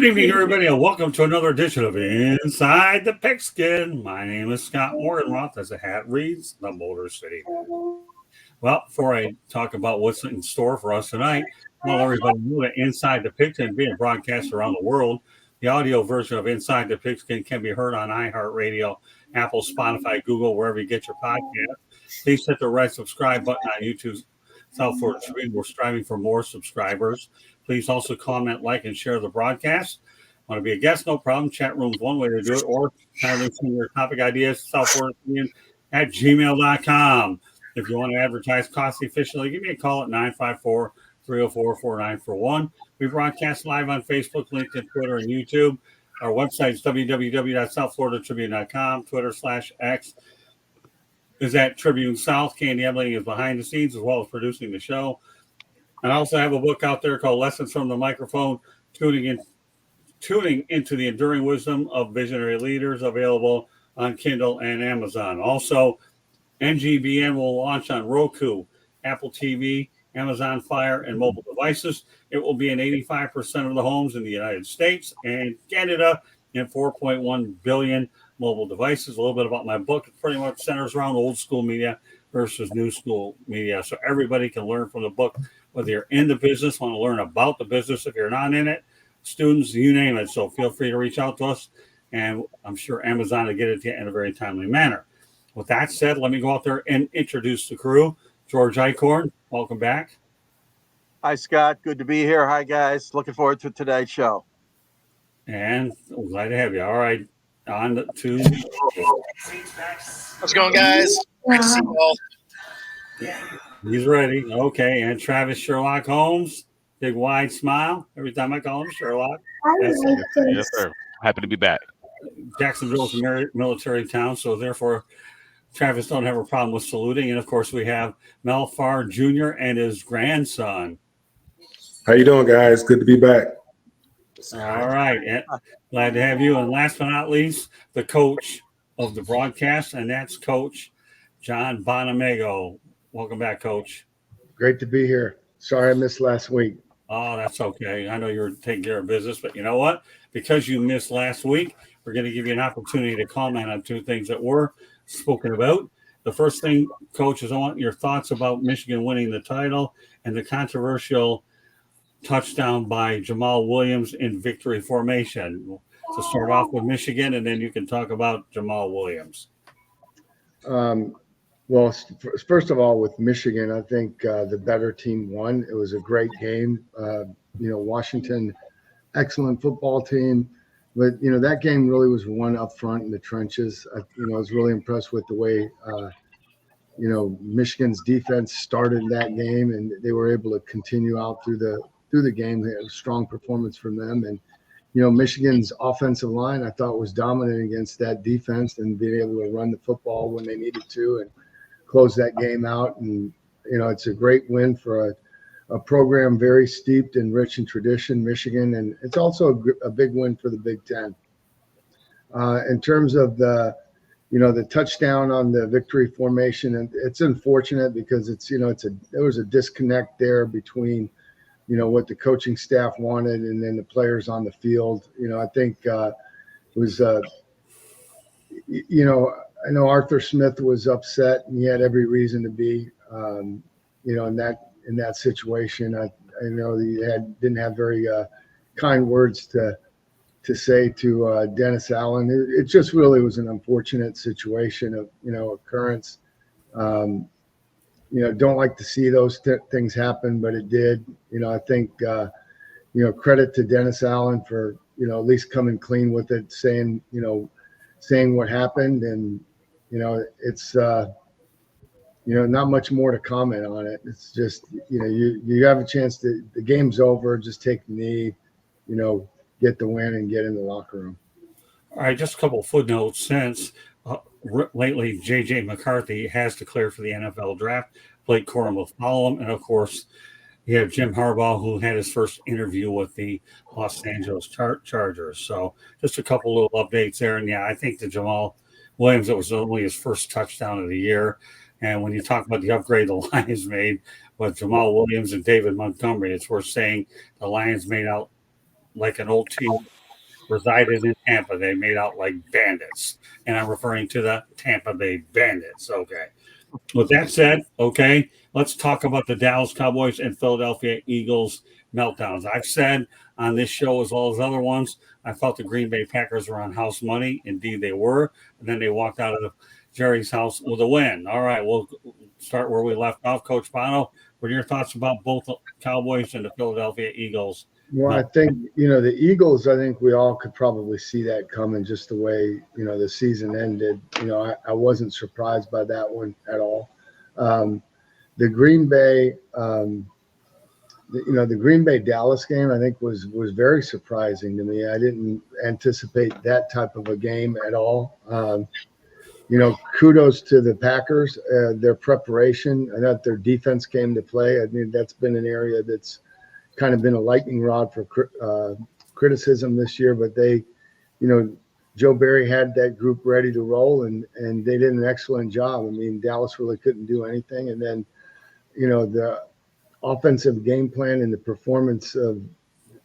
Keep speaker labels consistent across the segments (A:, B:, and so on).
A: Good evening, everybody, and welcome to another edition of Inside the Pigskin. My name is Scott Morgenroth, as the hat reads, the Motor City. Well, before I talk about what's in store for us tonight, I want everybody to know that Inside the Pigskin being broadcast around the world. The audio version of Inside the Pigskin can be heard on iHeartRadio, Apple, Spotify, Google, wherever you get your podcast. Please hit the red subscribe button on YouTube, South Florida Tribune. We're striving for more subscribers. Please also comment, like, and share the broadcast. Want to be a guest? No problem. Chat room's one way to do it, or kindly send your topic ideas to South Florida Tribune at gmail.com. If you want to advertise cost efficiently, give me a call at 954-304-4941. We broadcast live on Facebook, LinkedIn, Twitter, and YouTube. Our website is www.southfloridatribune.com. Twitter/X is at Tribune South. Candy Ebling is behind the scenes as well as producing the show. And I also have a book out there called Lessons from the Microphone, Tuning into the Enduring Wisdom of Visionary Leaders, available on Kindle and Amazon. Also, NGBN will launch on Roku, Apple TV, Amazon Fire, and mobile devices. It will be in 85% of the homes in the United States and Canada, and 4.1 billion mobile devices. A little bit about my book. It pretty much centers around old school media versus new school media. So everybody can learn from the book, whether you're in the business, want to learn about the business. If you're not in it, students, you name it. So feel free to reach out to us, and I'm sure Amazon will get it to you in a very timely manner. With that said, let me go out there and introduce the crew. George Eichhorn, welcome back.
B: Hi, Scott. Good to be here. Hi, guys. Looking forward to tonight's show.
A: And I'm glad to have you. All right, on to.
C: How's it going, guys? Great to see you all.
A: He's ready. Okay, and Travis Sherlock Holmes, big wide smile every time I call him Sherlock.
D: Yes, sir. Happy to be back.
A: Jacksonville's a military town, so therefore Travis don't have a problem with saluting. And of course, we have Mel Farr Jr. and his grandson.
E: How you doing, guys? Good to be back.
A: All right, glad to have you. And last but not least, the coach of the broadcast, and that's Coach John Bonamego. Welcome back, Coach.
F: Great to be here. Sorry I missed last week.
A: Oh, that's okay. I know you're taking care of business, but you know what? Because you missed last week, we're going to give you an opportunity to comment on two things that were spoken about. The first thing, Coach, is I want your thoughts about Michigan winning the title and the controversial touchdown by Jamaalwilliams in victory formation. So start off with Michigan, and then you can talk about Jamaalwilliams.
F: Well, first of all, with Michigan, I think the better team won. It was a great game. Washington, excellent football team. But, that game really was won up front in the trenches. I was really impressed with the way, Michigan's defense started that game, and they were able to continue out through the game. They had a strong performance from them. And, Michigan's offensive line, I thought, was dominant against that defense and being able to run the football when they needed to and close that game out. And, it's a great win for a program very steeped and rich in tradition, Michigan. And it's also a big win for the Big Ten. In terms of the touchdown on the victory formation, and it's unfortunate because there was a disconnect there between, what the coaching staff wanted and then the players on the field. I think it was, I know Arthur Smith was upset, and he had every reason to be, in that situation. I know he didn't have very kind words to say to dennisallen. It just really was an unfortunate situation of occurrence. Don't like to see those things happen, but it did. I think credit to dennisallen for at least coming clean with it, saying what happened, and it's not much more to comment on it. It's just you have a chance to, the game's over, just take the knee, get the win and get in the locker room.
A: All right, just a couple of footnotes. Since lately jjmccarthy has declared for the NFL draft, blakecorum will follow him, and of course you have Jim Harbaugh, who had his first interview with the Los Angeles Chargers. So just a couple little updates there. And I think the Jamaalwilliams, it was only his first touchdown of the year. And when you talk about the upgrade the Lions made with Jamaalwilliams and David Montgomery, it's worth saying the Lions made out like an old team resided in Tampa. They made out like bandits. And I'm referring to the Tampa Bay Bandits. Okay. With that said, okay, let's talk about the Dallas Cowboys and Philadelphia Eagles meltdowns. I've said on this show as well as other ones, I thought the Green Bay Packers were on house money. Indeed, they were. And then they walked out of Jerry's house with a win. All right, we'll start where we left off. Coach Bono, what are your thoughts about both the Cowboys and the Philadelphia Eagles?
F: Well, I think, the Eagles, I think we all could probably see that coming just the way, the season ended. I wasn't surprised by that one at all. The Green Bay, the Green Bay Dallas game, I think was very surprising to me. I didn't anticipate that type of a game at all. Kudos to the Packers, their preparation. I thought their defense came to play. I mean, that's been an area that's kind of been a lightning rod for criticism this year, but they, Joe Barry had that group ready to roll, and they did an excellent job. I mean, Dallas really couldn't do anything. And then, the offensive game plan and the performance of,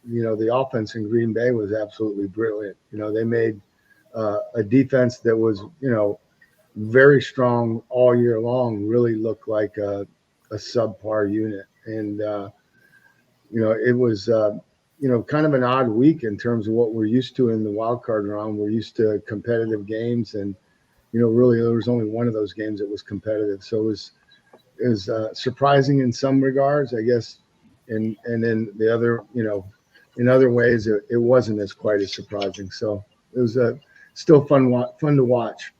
F: the offense in Green Bay was absolutely brilliant. They made a defense that was, very strong all year long, really look like a subpar unit. And, it was, kind of an odd week in terms of what we're used to in the wild card round. We're used to competitive games, and, really there was only one of those games that was competitive. So it was surprising in some regards, I guess. And then the other, in other ways, it wasn't as quite as surprising. So it was still fun to watch.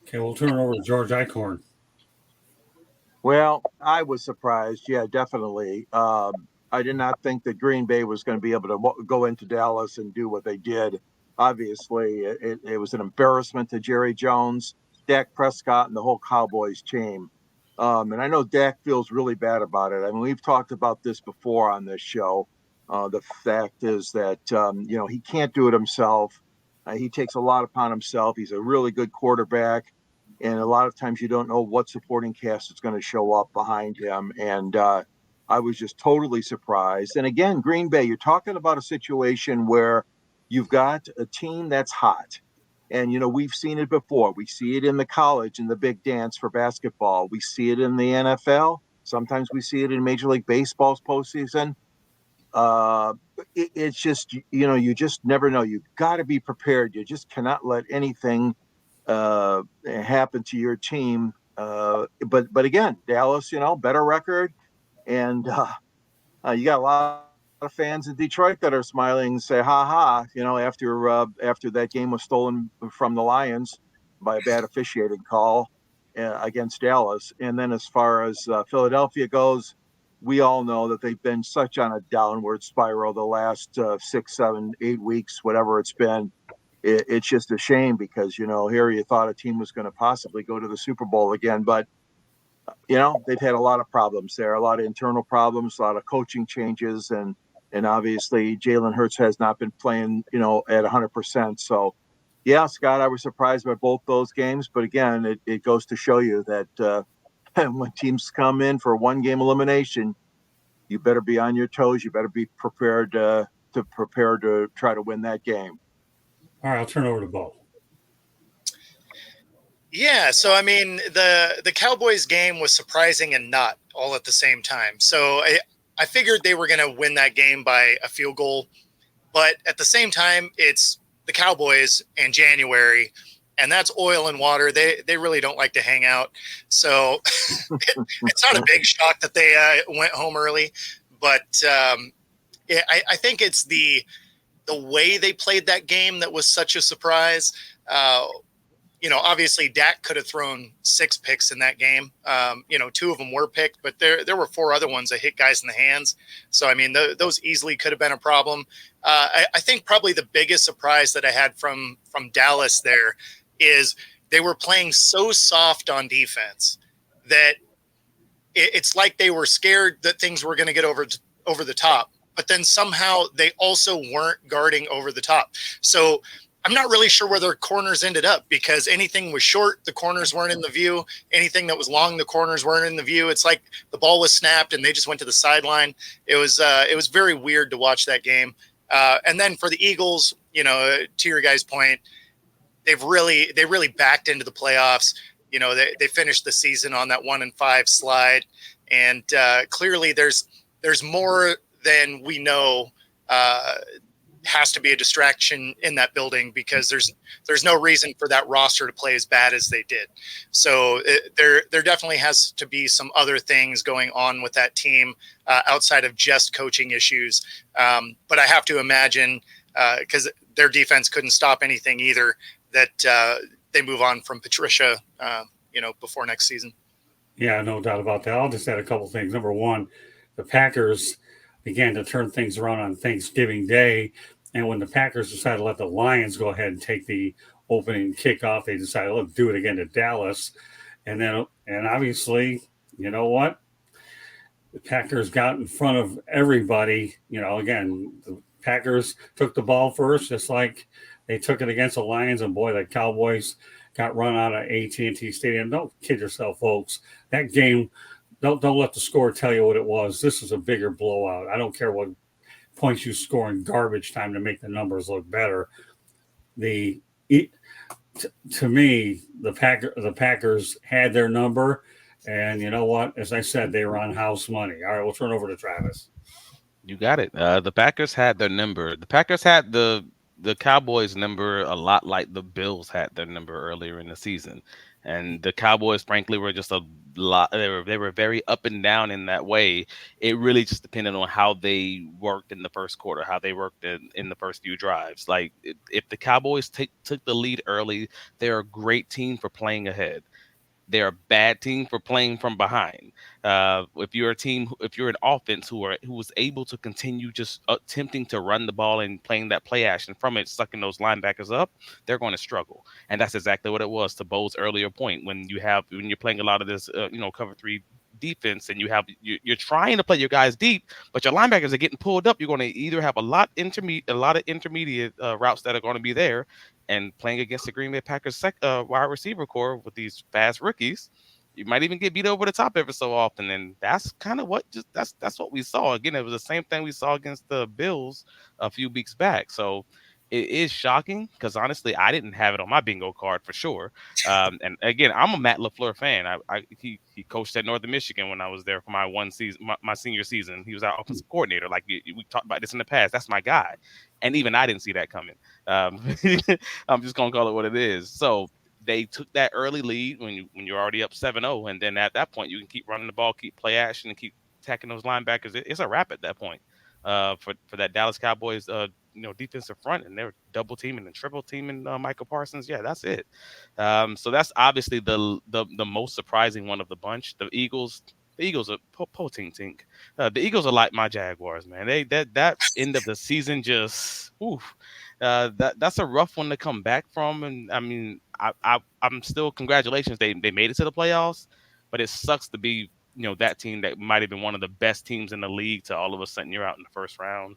A: Okay, we'll turn it over to George Eichhorn.
B: Well, I was surprised. Yeah, definitely. I did not think that Green Bay was going to be able to go into Dallas and do what they did. Obviously, it was an embarrassment to Jerry Jones, Dak Prescott, and the whole Cowboys team. And I know Dak feels really bad about it. I mean, we've talked about this before on this show. The fact is that, he can't do it himself. He takes a lot upon himself. He's a really good quarterback. And a lot of times you don't know what supporting cast is going to show up behind him. And I was just totally surprised. And again, Green Bay, you're talking about a situation where you've got a team that's hot. And, we've seen it before. We see it in the college, in the big dance for basketball. We see it in the NFL. Sometimes we see it in Major League Baseball's postseason. It's just, you just never know. You've got to be prepared. You just cannot let anything happen to your team. But again, Dallas, better record. And you got a lot of fans in Detroit that are smiling and say, ha ha, after that game was stolen from the Lions by a bad officiating call against Dallas. And then as far as Philadelphia goes, we all know that they've been such on a downward spiral the last 6, 7, 8 weeks, whatever it's been. It's just a shame because, here you thought a team was going to possibly go to the Super Bowl again. But, they've had a lot of problems there, a lot of internal problems, a lot of coaching changes. And obviously Jalenhurts has not been playing, at 100%. So, yeah, Scott, I was surprised by both those games. But again, it goes to show you that when teams come in for a one-game elimination, you better be on your toes. You better be prepared to try to win that game.
A: All right, I'll turn over to Bo.
C: Yeah, so I mean, the Cowboys game was surprising and not all at the same time. So I figured they were going to win that game by a field goal, but at the same time, it's the Cowboys in January, and that's oil and water. They really don't like to hang out. So it's not a big shock that they went home early, but I think it's the way they played that game that was such a surprise. Obviously Dak could have thrown 6 picks in that game. 2 of them were picked, but there were 4 other ones that hit guys in the hands. So, I mean, those easily could have been a problem. I think probably the biggest surprise that I had from Dallas there is they were playing so soft on defense that it's like they were scared that things were going to get over the top, but then somehow they also weren't guarding over the top. So I'm not really sure where their corners ended up because anything was short, the corners weren't in the view. Anything that was long, the corners weren't in the view. It's like the ball was snapped and they just went to the sideline. It was very weird to watch that game. And then for the Eagles, to your guys' point, they really backed into the playoffs. They finished the season on that 1-5 slide, and clearly there's more than we know has to be a distraction in that building, because there's no reason for that roster to play as bad as they did. So there definitely has to be some other things going on with that team outside of just coaching issues. But I have to imagine, because their defense couldn't stop anything either, that they move on from Patricia, before next season.
A: Yeah, no doubt about that. I'll just add a couple things. Number one, the Packers began to turn things around on Thanksgiving Day. And when the Packers decided to let the Lions go ahead and take the opening kickoff, they decided, let's do it again to Dallas. And obviously, you know what? The Packers got in front of everybody. Again, the Packers took the ball first, just like they took it against the Lions. And boy, the Cowboys got run out of AT&T Stadium. Don't kid yourself, folks. That game, don't let the score tell you what it was. This is a bigger blowout. I don't care what points you score in garbage time to make the numbers look better. To me, the Packers had their number, and you know what? As I said, they were on house money. All right, we'll turn over to Travis.
D: You got it. The Packers had their number. The Packers had the Cowboys' number a lot like the Bills had their number earlier in the season. And the Cowboys, frankly, were just a lot. They were very up and down in that way. It really just depended on how they worked in the first quarter, how they worked in the first few drives. Like if the Cowboys took the lead early, they're a great team for playing ahead. They're a bad team for playing from behind. If you're an offense who was able to continue just attempting to run the ball and playing that play action from it, sucking those linebackers up, they're going to struggle. And that's exactly what it was, to Bo's earlier point. When you're playing a lot of this, cover 3 defense, and you're trying to play your guys deep, but your linebackers are getting pulled up, you're going to either have a lot of intermediate routes that are going to be there. And playing against the Green Bay Packers wide receiver core with these fast rookies, you might even get beat over the top every so often. And that's kind of that's what we saw. Again, it was the same thing we saw against the Bills a few weeks back. So it is shocking, because honestly, I didn't have it on my bingo card for sure. And again, I'm a Matt LaFleur fan. He coached at Northern Michigan when I was there for my my senior season. He was our offensive coordinator. Like we talked about this in the past. That's my guy. And even I didn't see that coming. I'm just gonna call it what it is. So they took that early lead when you're already up 7-0, and then at that point you can keep running the ball, keep play action, and keep attacking those linebackers. It's a wrap at that point for that Dallas Cowboys defensive front, and they're double teaming and triple teaming Michael Parsons. Yeah, that's it. So that's obviously the most surprising one of the bunch. The Eagles are tink. The Eagles are like my Jaguars, man. That end of the season just that's a rough one to come back from. And I mean, I'm still, congratulations, they made it to the playoffs, but it sucks to be that team that might have been one of the best teams in the league to all of a sudden you're out in the first round.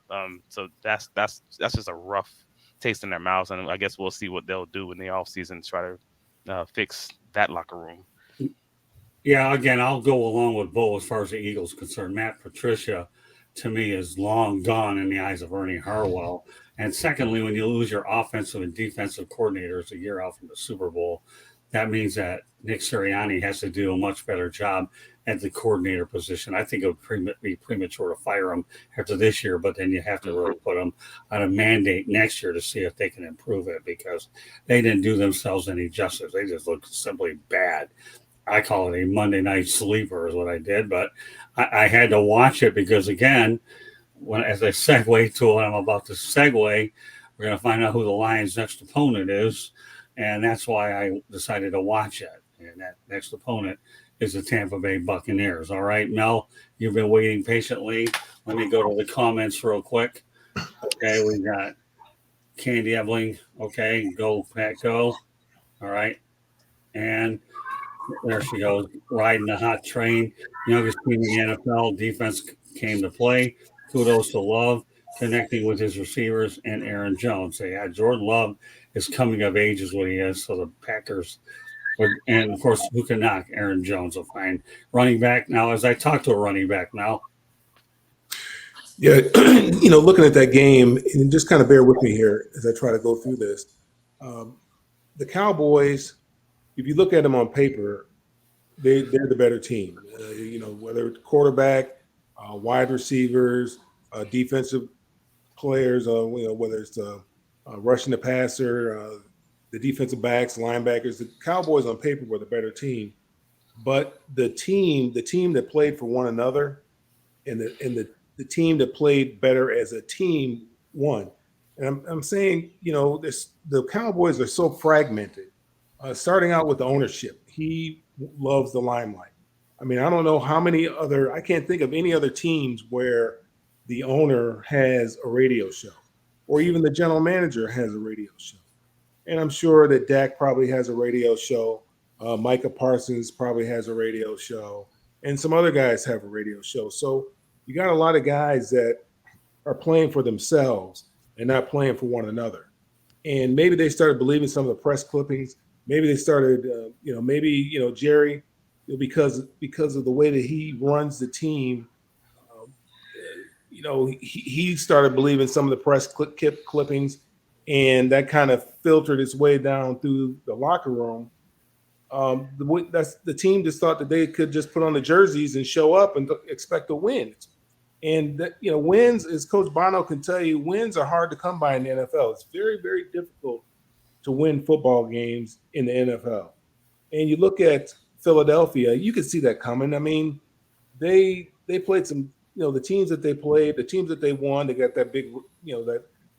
D: So that's just a rough taste in their mouths, and I guess we'll see what they'll do in the offseason to try to fix that locker room.
A: Yeah, again, I'll go along with Bo as far as the Eagles are concerned. Matt Patricia, to me, is long gone in the eyes of Ernie Harwell. And secondly, when you lose your offensive and defensive coordinators a year out from the Super Bowl, that means that Nick Sirianni has to do a much better job at the coordinator position. I think it would be premature to fire him after this year, but then you have to really put him on a mandate next year to see if they can improve it, because they didn't do themselves any justice. They just looked simply bad. I call it a Monday night sleeper is what I did, but I had to watch it because, again, as I segue to what I'm about to segue, we're going to find out who the Lions' next opponent is, and that's why I decided to watch it. And that next opponent is the Tampa Bay Buccaneers. All right, Mel, you've been waiting patiently. Let me go to the comments real quick. Okay, we got Candy Ebling. Okay, go, Pat, go. All right, and there she goes, riding the hot train. Youngest team in the NFL. Defense came to play. Kudos to Love, connecting with his receivers and Aaron Jones. Yeah, Jordan Love is coming of age is what he is. So the Packers, and of course, who can knock Aaron Jones? A fine running back. Now, as I talk to a running back now.
E: Yeah, looking at that game, and just kind of bear with me here as I try to go through this. The Cowboys, if you look at them on paper, they're the better team. Whether it's quarterback, wide receivers, defensive players, whether it's rushing the passer, the defensive backs, linebackers. The Cowboys on paper were the better team, but the team that played for one another, and the team that played better as a team won. And I'm saying, the Cowboys are so fragmented. Starting out with the ownership, he loves the limelight. I mean, I don't know I can't think of any other teams where the owner has a radio show, or even the general manager has a radio show. And I'm sure that Dak probably has a radio show. Micah Parsons probably has a radio show, and some other guys have a radio show. So you got a lot of guys that are playing for themselves and not playing for one another. And maybe they started believing some of the press clippings. Maybe they started, Jerry, because of the way that he runs the team, he started believing some of the press clippings, and that kind of filtered its way down through the locker room. That's the team just thought that they could just put on the jerseys and show up and expect to win. And wins, as Coach Bono can tell you, wins are hard to come by in the NFL. It's very, very difficult to win football games in the NFL. And you look at Philadelphia, you can see that coming. I mean, they played some, the teams that they played, the teams that they won, they got that big,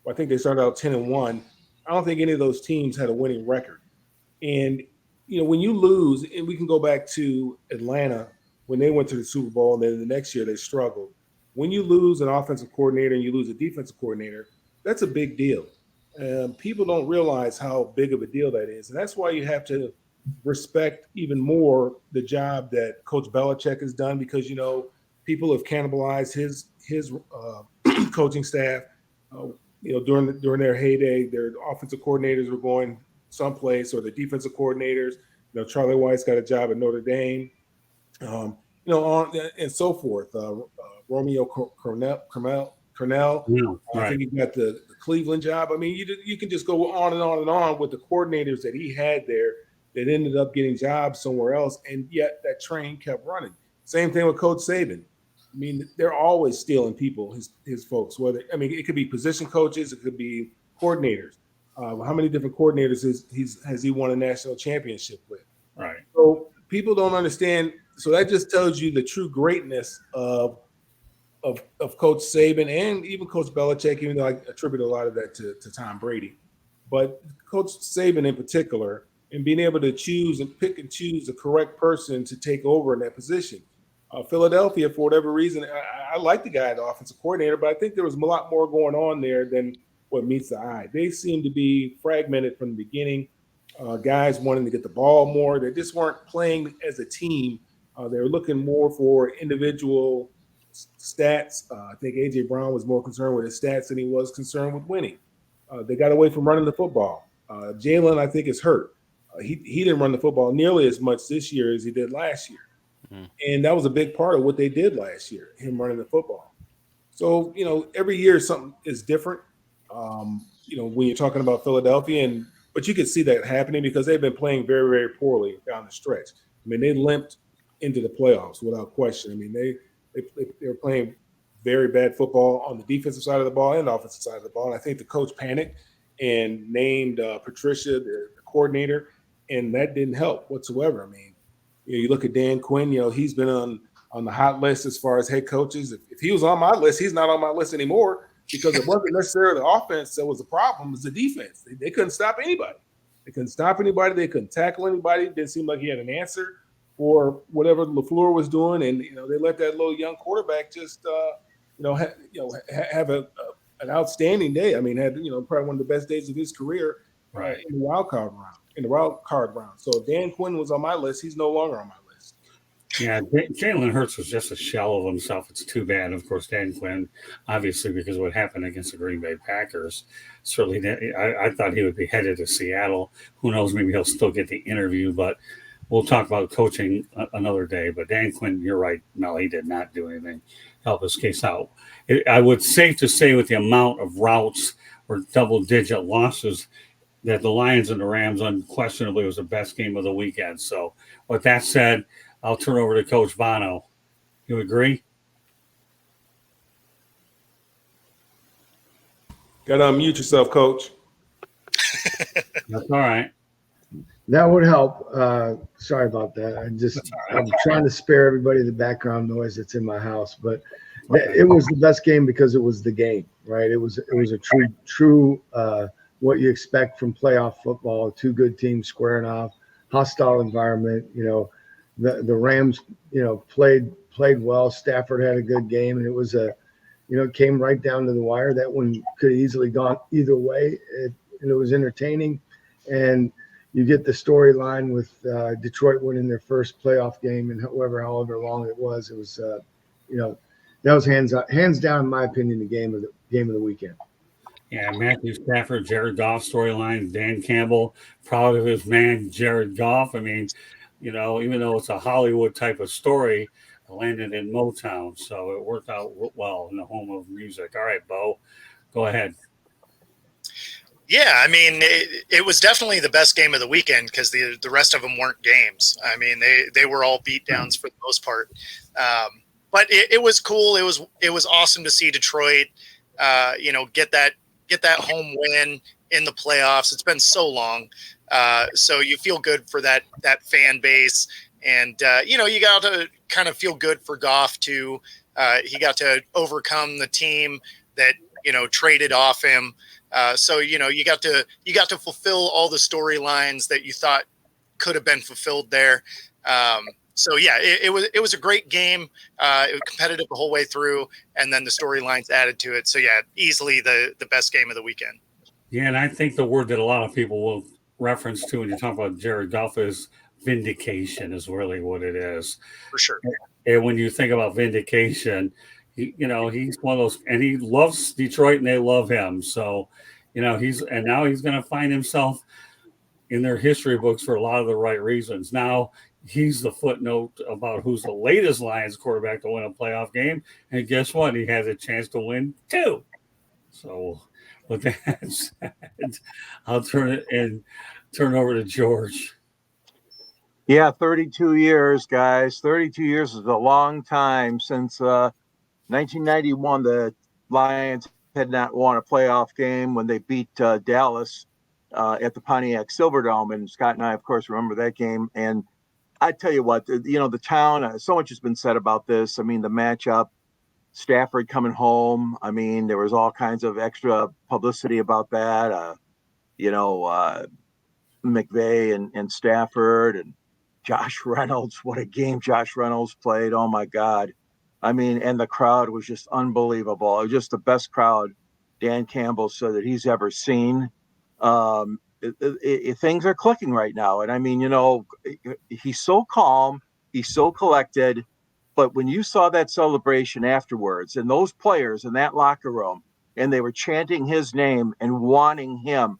E: I think they started out 10-1. I don't think any of those teams had a winning record. And, when you lose, and we can go back to Atlanta when they went to the Super Bowl, and then the next year they struggled. When you lose an offensive coordinator and you lose a defensive coordinator, that's a big deal. People don't realize how big of a deal that is. And that's why you have to respect even more the job that Coach Belichick has done, because, people have cannibalized his coaching staff. During their heyday, their offensive coordinators were going someplace, or the defensive coordinators. Charlie White's got a job at Notre Dame, on and so forth. Romeo Cornell. I think he got the Cleveland job. I mean, you can just go on and on and on with the coordinators that he had there that ended up getting jobs somewhere else, and yet that train kept running. Same thing with Coach Saban. I mean, they're always stealing people, his folks. It could be position coaches, it could be coordinators. How many different coordinators has he won a national championship with?
A: Right.
E: So people don't understand. So that just tells you the true greatness of Coach Saban and even Coach Belichick, even though I attribute a lot of that to Tom Brady. But Coach Saban in particular, and being able to choose and pick and choose the correct person to take over in that position. Philadelphia, for whatever reason, I like the guy, the offensive coordinator, but I think there was a lot more going on there than what meets the eye. They seem to be fragmented from the beginning. Guys wanting to get the ball more. They just weren't playing as a team. They were looking more for individual stats. I think A.J. Brown was more concerned with his stats than he was concerned with winning. They got away from running the football. Jalen, I think, is hurt. He didn't run the football nearly as much this year as he did last year. And that was a big part of what they did last year, him running the football. So, every year something is different. When you're talking about Philadelphia, but you can see that happening because they've been playing very, very poorly down the stretch. I mean, they limped into the playoffs without question. I mean, they were playing very bad football on the defensive side of the ball and the offensive side of the ball. And I think the coach panicked and named Patricia the coordinator, and that didn't help whatsoever. I mean, you look at Dan Quinn, he's been on the hot list as far as head coaches. If he was on my list, he's not on my list anymore, because it wasn't necessarily the offense that was the problem, it was the defense. They couldn't stop anybody. They couldn't tackle anybody. It didn't seem like he had an answer for whatever LaFleur was doing. And, they let that little young quarterback just, have an outstanding day. I mean, had, probably one of the best days of his career in the wild card round. So Dan Quinn was on my list. He's no longer on my list.
A: Yeah, Jalen Hurts was just a shell of himself. It's too bad. Of course, Dan Quinn, obviously, because of what happened against the Green Bay Packers, certainly I thought he would be headed to Seattle. Who knows? Maybe he'll still get the interview. But we'll talk about coaching another day. But Danquinn, you're right, Mel. He did not do anything to help his case out. I would safe to say with the amount of routes or double-digit losses that the Lions and the Rams unquestionably was the best game of the weekend. So with that said, I'll turn over to Coach Bono. You agree?
E: Got to unmute yourself, Coach.
A: That's all right.
F: That would help. Sorry about that. I'm trying to spare everybody the background noise that's in my house, but it was the best game because it was the game, right? It was a true what you expect from playoff football. Two good teams squaring off, hostile environment. The Rams, played well. Stafford had a good game, and it was it came right down to the wire. That one could have easily gone either way. It was entertaining, and you get the storyline with Detroit winning their first playoff game, and however long it was. It was, that was hands down, in my opinion, the game of the weekend.
A: Yeah, Matthew Stafford, Jared Goff storyline, Dan Campbell, proud of his man, Jared Goff. I mean, even though it's a Hollywood type of story, it landed in Motown, so it worked out well in the home of music. All right, Bo, go ahead.
C: Yeah, I mean, it was definitely the best game of the weekend because the rest of them weren't games. I mean, they were all beatdowns for the most part. But it was cool. It was awesome to see Detroit, get that home win in the playoffs. It's been so long, so you feel good for that fan base, and you got to kind of feel good for Goff too. He got to overcome the team that traded off him. So you got to fulfill all the storylines that you thought could have been fulfilled there. So yeah, it was a great game. It was competitive the whole way through, and then the storylines added to it. So yeah, easily the best game of the weekend.
A: Yeah, and I think the word that a lot of people will reference to when you talk about Jared Goff is vindication is really what it is.
C: For sure.
A: And when you think about vindication, he's one of those, and he loves Detroit and they love him. So, now he's going to find himself in their history books for a lot of the right reasons. Now he's the footnote about who's the latest Lions quarterback to win a playoff game. And guess what? He has a chance to win too. So with that said, I'll turn over to George.
B: Yeah, 32 years, guys. 32 years is a long time. Since 1991, the Lions had not won a playoff game when they beat Dallas at the Pontiacsilverdome. And Scott and I, of course, remember that game. And I tell you what, the town, so much has been said about this. I mean, the matchup, Stafford coming home. I mean, there was all kinds of extra publicity about that. McVay and Stafford and Josh Reynolds. What a game Josh Reynolds played. Oh, my God. I mean, and the crowd was just unbelievable. It was just the best crowd Dan Campbell said that he's ever seen. Things are clicking right now. And I mean, he's so calm, he's so collected. But when you saw that celebration afterwards and those players in that locker room, and they were chanting his name and wanting him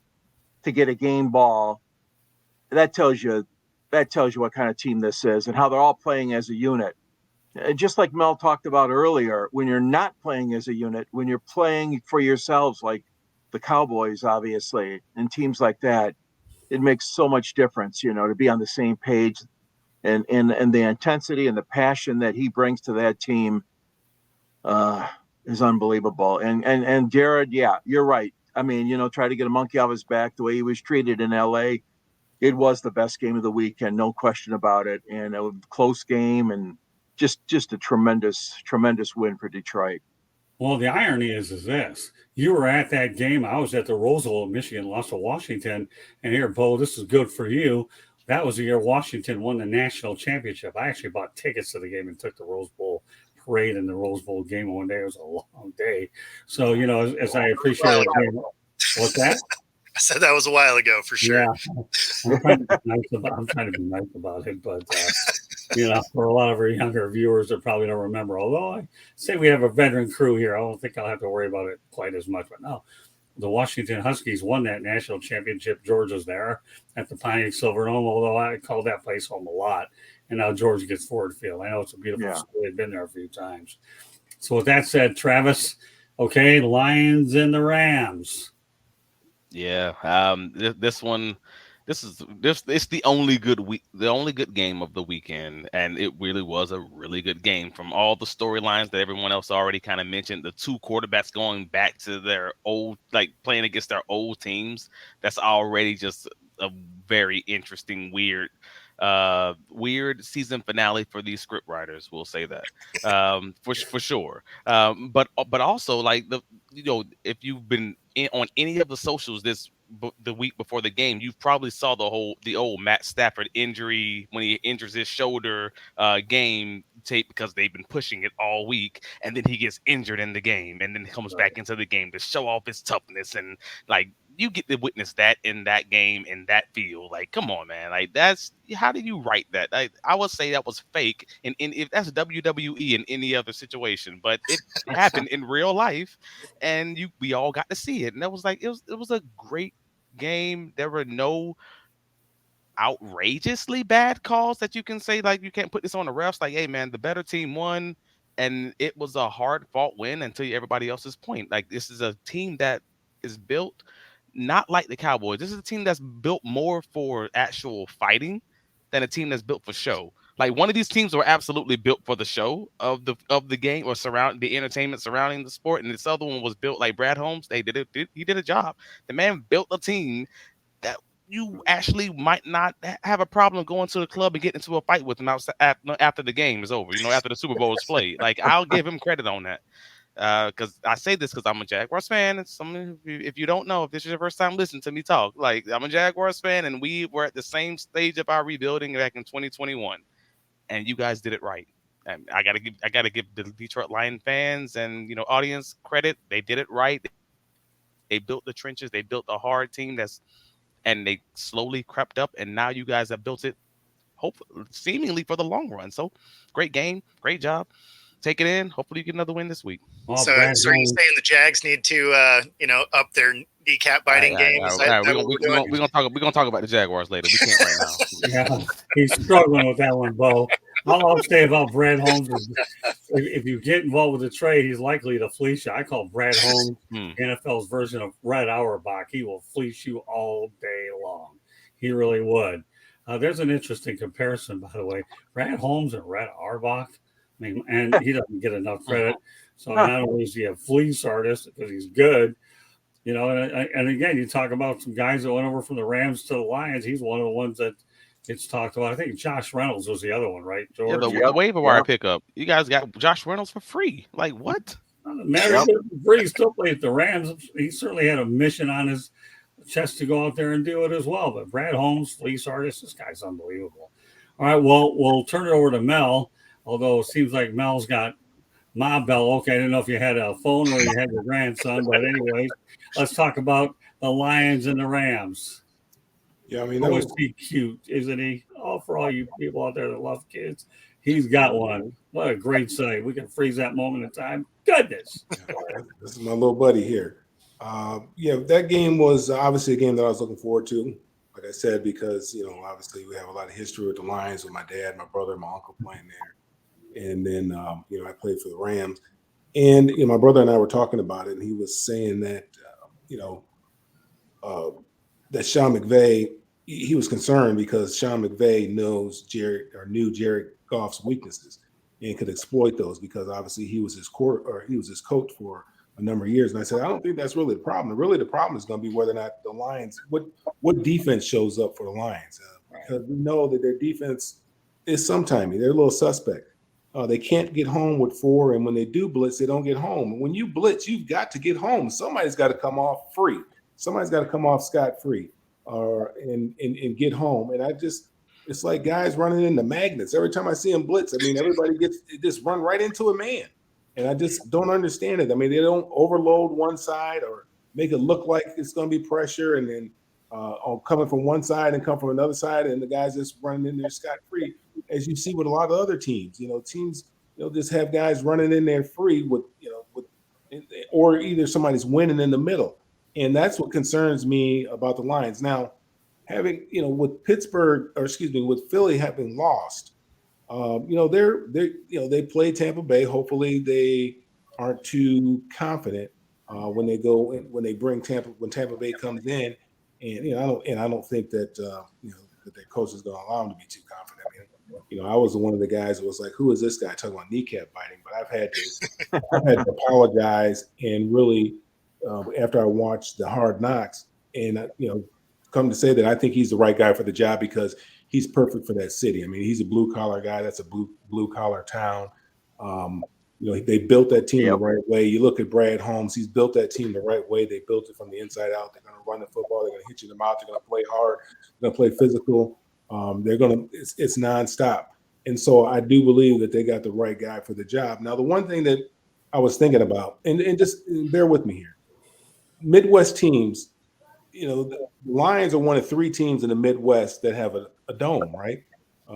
B: to get a game ball, that tells you what kind of team this is and how they're all playing as a unit. Just like Mel talked about earlier, when you're not playing as a unit, when you're playing for yourselves, like the Cowboys, obviously, and teams like that, it makes so much difference, to be on the same page and the intensity and the passion that he brings to that team is unbelievable. And Jared, yeah, you're right. I mean, try to get a monkey off his back the way he was treated in LA. It was the best game of the weekend, no question about it. And a close game and just a tremendous win for Detroit.
A: Well, the irony is this. You were at that game. I was at the Rose Bowl. Michigan lost to Washington. And here, Bo, this is good for you. That was the year Washington won the national championship. I actually bought tickets to the game and took the Rose Bowl parade and the Rose Bowl game one day. It was a long day. So, as I appreciate it. What's that?
C: I said that was a while ago for sure.
A: Yeah. I'm trying to be nice about it, but for a lot of our younger viewers that probably don't remember, although I say we have a veteran crew here, I don't think I'll have to worry about it quite as much. But no, the Washington Huskies won that national championship. George was there at the Pontiacsilverdome, although I called that place home a lot. And now George gets Fordfield. I know it's a beautiful school. They've been there a few times. So with that said, Travis, okay, Lions and the Rams.
D: Yeah, this one, it's the only good game of the weekend, and it really was a really good game from all the storylines that everyone else already kind of mentioned. The two quarterbacks going back to their old, like playing against their old teams. That's already just a very interesting, weird season finale for these script writers. We'll say that for sure. But also like if you've been on any of the socials the week before the game, you probably saw the old Matt Stafford injury when he injures his shoulder game tape, because they've been pushing it all week, and then he gets injured in the game and then comes back into the game to show off his toughness. And like, you get to witness that in that game, in that field. Like, come on, man. Like, how do you write that? I would say that was fake. And if that's WWE in any other situation, but it happened in real life, and we all got to see it. And that was like, it was a great game. There were no outrageously bad calls that you can say, like, you can't put this on the refs. Like, hey, man, the better team won, and it was a hard fought win until everybody else's point. Like, this is a team that is built not like the Cowboys. This is a team that's built more for actual fighting than a team that's built for show. Like, one of these teams were absolutely built for the show of the game, or the entertainment surrounding the sport, and this other one was built like Brad Holmes. He did a job. The man built a team that you actually might not have a problem going to the club and getting into a fight with him after the game is over. After the Super Bowl is played. Like, I'll give him credit on that. Because I say this because I'm a Jaguars fan. And if you don't know, if this is your first time listening to me talk, like, I'm a Jaguars fan, and we were at the same stage of our rebuilding back in 2021, and you guys did it right. And I gotta give the Detroit Lions fans and audience credit. They did it right. They built the trenches. They built a hard team and they slowly crept up, and now you guys have built it, seemingly for the long run. So, great game, great job. Take it in. Hopefully you get another win this week.
C: So are you saying the Jags need to, up their kneecap biting game?
D: We're gonna talk about the Jaguars later. We can't right now.
A: Yeah, he's struggling with that one, Bo. All I'll say about Brad Holmes is, if you get involved with the trade, he's likely to fleece you. I call Brad Holmes NFL's version of Red Auerbach. He will fleece you all day long. He really would. There's an interesting comparison, by the way. Brad Holmes and Red Auerbach. I mean, and he doesn't get enough credit. So not only is he a fleece artist because he's good, and again, you talk about some guys that went over from the Rams to the Lions. He's one of the ones that gets talked about. I think Josh Reynolds was the other one, right, George?
D: Yeah, the waiver wire pickup. You guys got Josh Reynolds for free. Like, what?
A: Free. Still played at the Rams. He certainly had a mission on his chest to go out there and do it as well. But Brad Holmes, fleece artist, this guy's unbelievable. All right, well, we'll turn it over to Mel. Although it seems like Mel's got Ma Bell. Okay, I didn't know if you had a phone or you had your grandson, but anyways, let's talk about the Lions and the Rams.
E: Yeah, I mean,
A: always be cute, isn't he? Oh, for all you people out there that love kids, he's got one. What a great sight! We can freeze that moment in time. Goodness,
E: this is my little buddy here. That game was obviously a game that I was looking forward to. Like I said, because obviously we have a lot of history with the Lions, with my dad, my brother, and my uncle playing there. And then, I played for the Rams. And, my brother and I were talking about it, and he was saying that, that Sean McVay, he was concerned because Sean McVay knew Jared Goff's weaknesses and could exploit those, because obviously he was his coach for a number of years. And I said, I don't think that's really the problem. Really, the problem is going to be whether or not the Lions, what defense shows up for the Lions. Because we know that their defense is sometimey. They're a little suspect. They can't get home with 4, and when they do blitz, they don't get home. And when you blitz, you've got to get home. Somebody's got to come off free. Somebody's got to come off scot-free and get home. And it's like guys running into magnets. Every time I see them blitz, I mean, everybody just run right into a man. And I just don't understand it. I mean, they don't overload one side or make it look like it's going to be pressure, and then coming from one side and come from another side, and the guys just running in there scot-free. As you see with a lot of other teams, teams just have guys running in there free or either somebody's winning in the middle. And that's what concerns me about the Lions. Now, having, with with Philly having lost, they play Tampa Bay. Hopefully they aren't too confident when when Tampa Bay comes in. And, I don't think that, that their coach is going to allow them to be too confident. I mean, I was one of the guys that was like, who is this guy talking about kneecap biting? But I've had to apologize and really, after I watched the Hard Knocks, and come to say that I think he's the right guy for the job because he's perfect for that city. I mean, he's a blue collar guy. That's a blue collar town. They built that team the right way. You look at Brad Holmes; he's built that team the right way. They built it from the inside out. They're going to run the football. They're going to hit you in the mouth. They're going to play hard. They're going to play physical. It's nonstop. And so I do believe that they got the right guy for the job. Now, the one thing that I was thinking about, and just bear with me here, Midwest teams, the Lions are one of 3 teams in the Midwest that have a dome, right?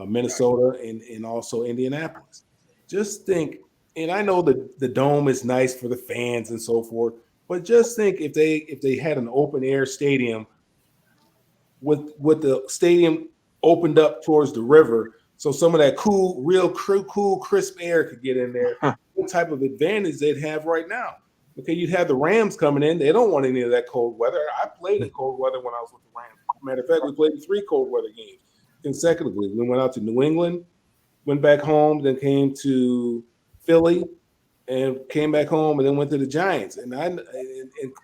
E: Minnesota and also Indianapolis. Just think, and I know that the dome is nice for the fans and so forth, but just think if they had an open air stadium with the stadium opened up towards the river, so some of that cool, crisp air could get in there. What type of advantage they'd have right now? Okay, you'd have the Rams coming in. They don't want any of that cold weather. I played in cold weather when I was with the Rams. Matter of fact, we played 3 cold weather games consecutively. We went out to New England, went back home, then came to Philly, and came back home, and then went to the Giants. And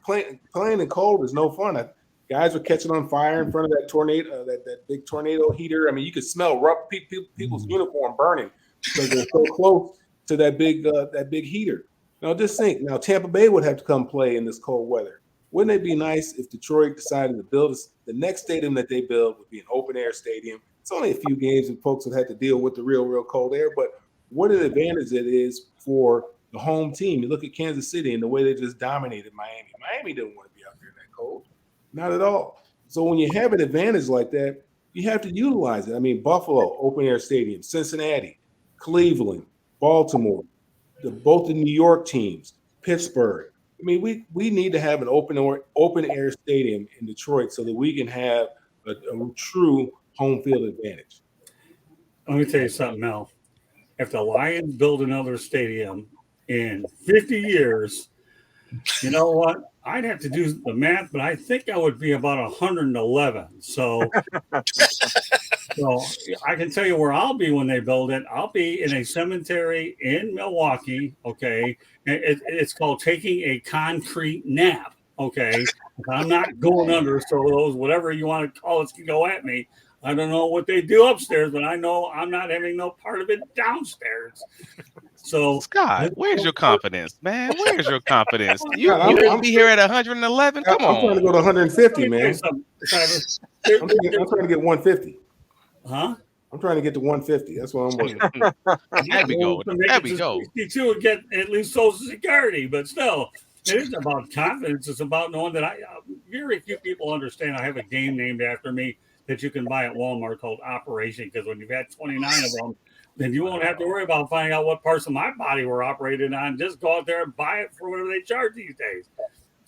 E: playing in cold is no fun. Guys were catching on fire in front of that tornado, that big tornado heater. I mean, you could smell people's uniform burning because they're so close to that big heater. Now, just think. Now, Tampa Bay would have to come play in this cold weather. Wouldn't it be nice if Detroit decided to build the next stadium that they build would be an open air stadium? It's only a few games and folks would have to deal with the real cold air, but what an advantage it is for the home team. You look at Kansas City and the way they just dominated Miami. Miami didn't want to be out there in that cold. Not at all. So when you have an advantage like that, you have to utilize it. I mean, Buffalo, open air stadium, Cincinnati, Cleveland, Baltimore, both the New York teams, Pittsburgh. I mean, we need to have an open air stadium in Detroit so that we can have a true home field advantage.
A: Let me tell you something, Mel. If the Lions build another stadium in 50 years, you know what? I'd have to do the math, but I think I would be about 111. So I can tell you where I'll be when they build it. I'll be in a cemetery in Milwaukee, okay? It's called taking a concrete nap, okay? I'm not going under, so those, whatever you want to call it, can go at me. I don't know what they do upstairs, but I know I'm not having no part of it downstairs. So,
D: Scott, where's your confidence, man? Where's your confidence? You won't be here at 111. Come on.
E: I'm trying to go to 150, man. I'm trying to get 150.
A: Huh?
E: I'm trying to get to 150. That's what I'm working on.
D: There we go. There we go.
A: 62 would get at least Social Security, but still, it isn't about confidence. It's about knowing that very few people understand I have a game named after me that you can buy at Walmart called Operation, because when you've had 29 of them, then you won't have to worry about finding out what parts of my body were operated on. Just go out there and buy it for whatever they charge these days.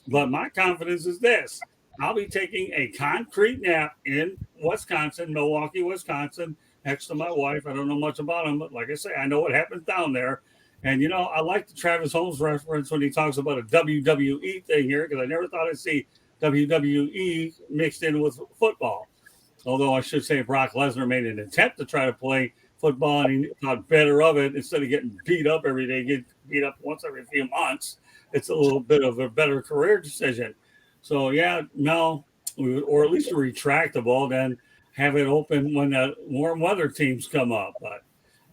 A: But my confidence is this. I'll be taking a concrete nap in Wisconsin, Milwaukee, Wisconsin, next to my wife. I don't know much about him, but like I say, I know what happens down there. And, I like the Travis Holmes reference when he talks about a WWE thing here, because I never thought I'd see WWE mixed in with football. Although I should say Brock Lesnar made an attempt to try to play football, and he thought better of it instead of getting beat up every day, get beat up once every few months. It's a little bit of a better career decision. So, no, or at least a retractable, then have it open when the warm weather teams come up. But,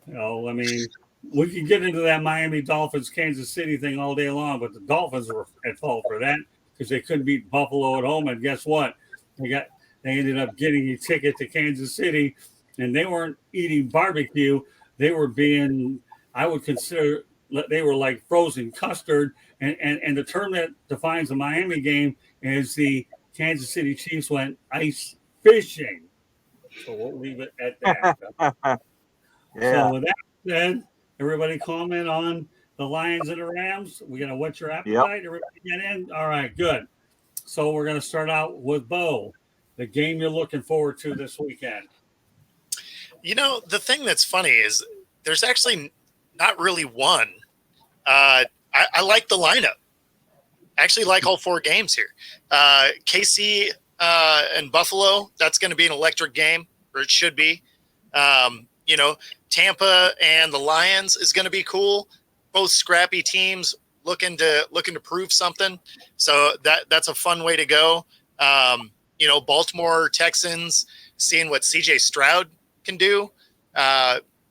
A: I mean, we could get into that Miami Dolphins, Kansas City thing all day long, but the Dolphins were at fault for that because they couldn't beat Buffalo at home. And guess what? They ended up getting a ticket to Kansas City, and they weren't eating barbecue. They were being, I would consider, they were like frozen custard. And the term that defines the Miami game is the Kansas City Chiefs went ice fishing. So we'll leave it at that. So with that said, everybody comment on the Lions and the Rams. We're going to whet your appetite. Everybody get in? All right, good. So we're going to start out with Bo, the game you're looking forward to this weekend.
C: The thing that's funny is there's actually not really one. I like the lineup. I actually like all 4 games here. KC and Buffalo, that's going to be an electric game, or it should be. Tampa and the Lions is going to be cool. Both scrappy teams looking to prove something. So that's a fun way to go. Baltimore Texans, seeing what CJ Stroud can do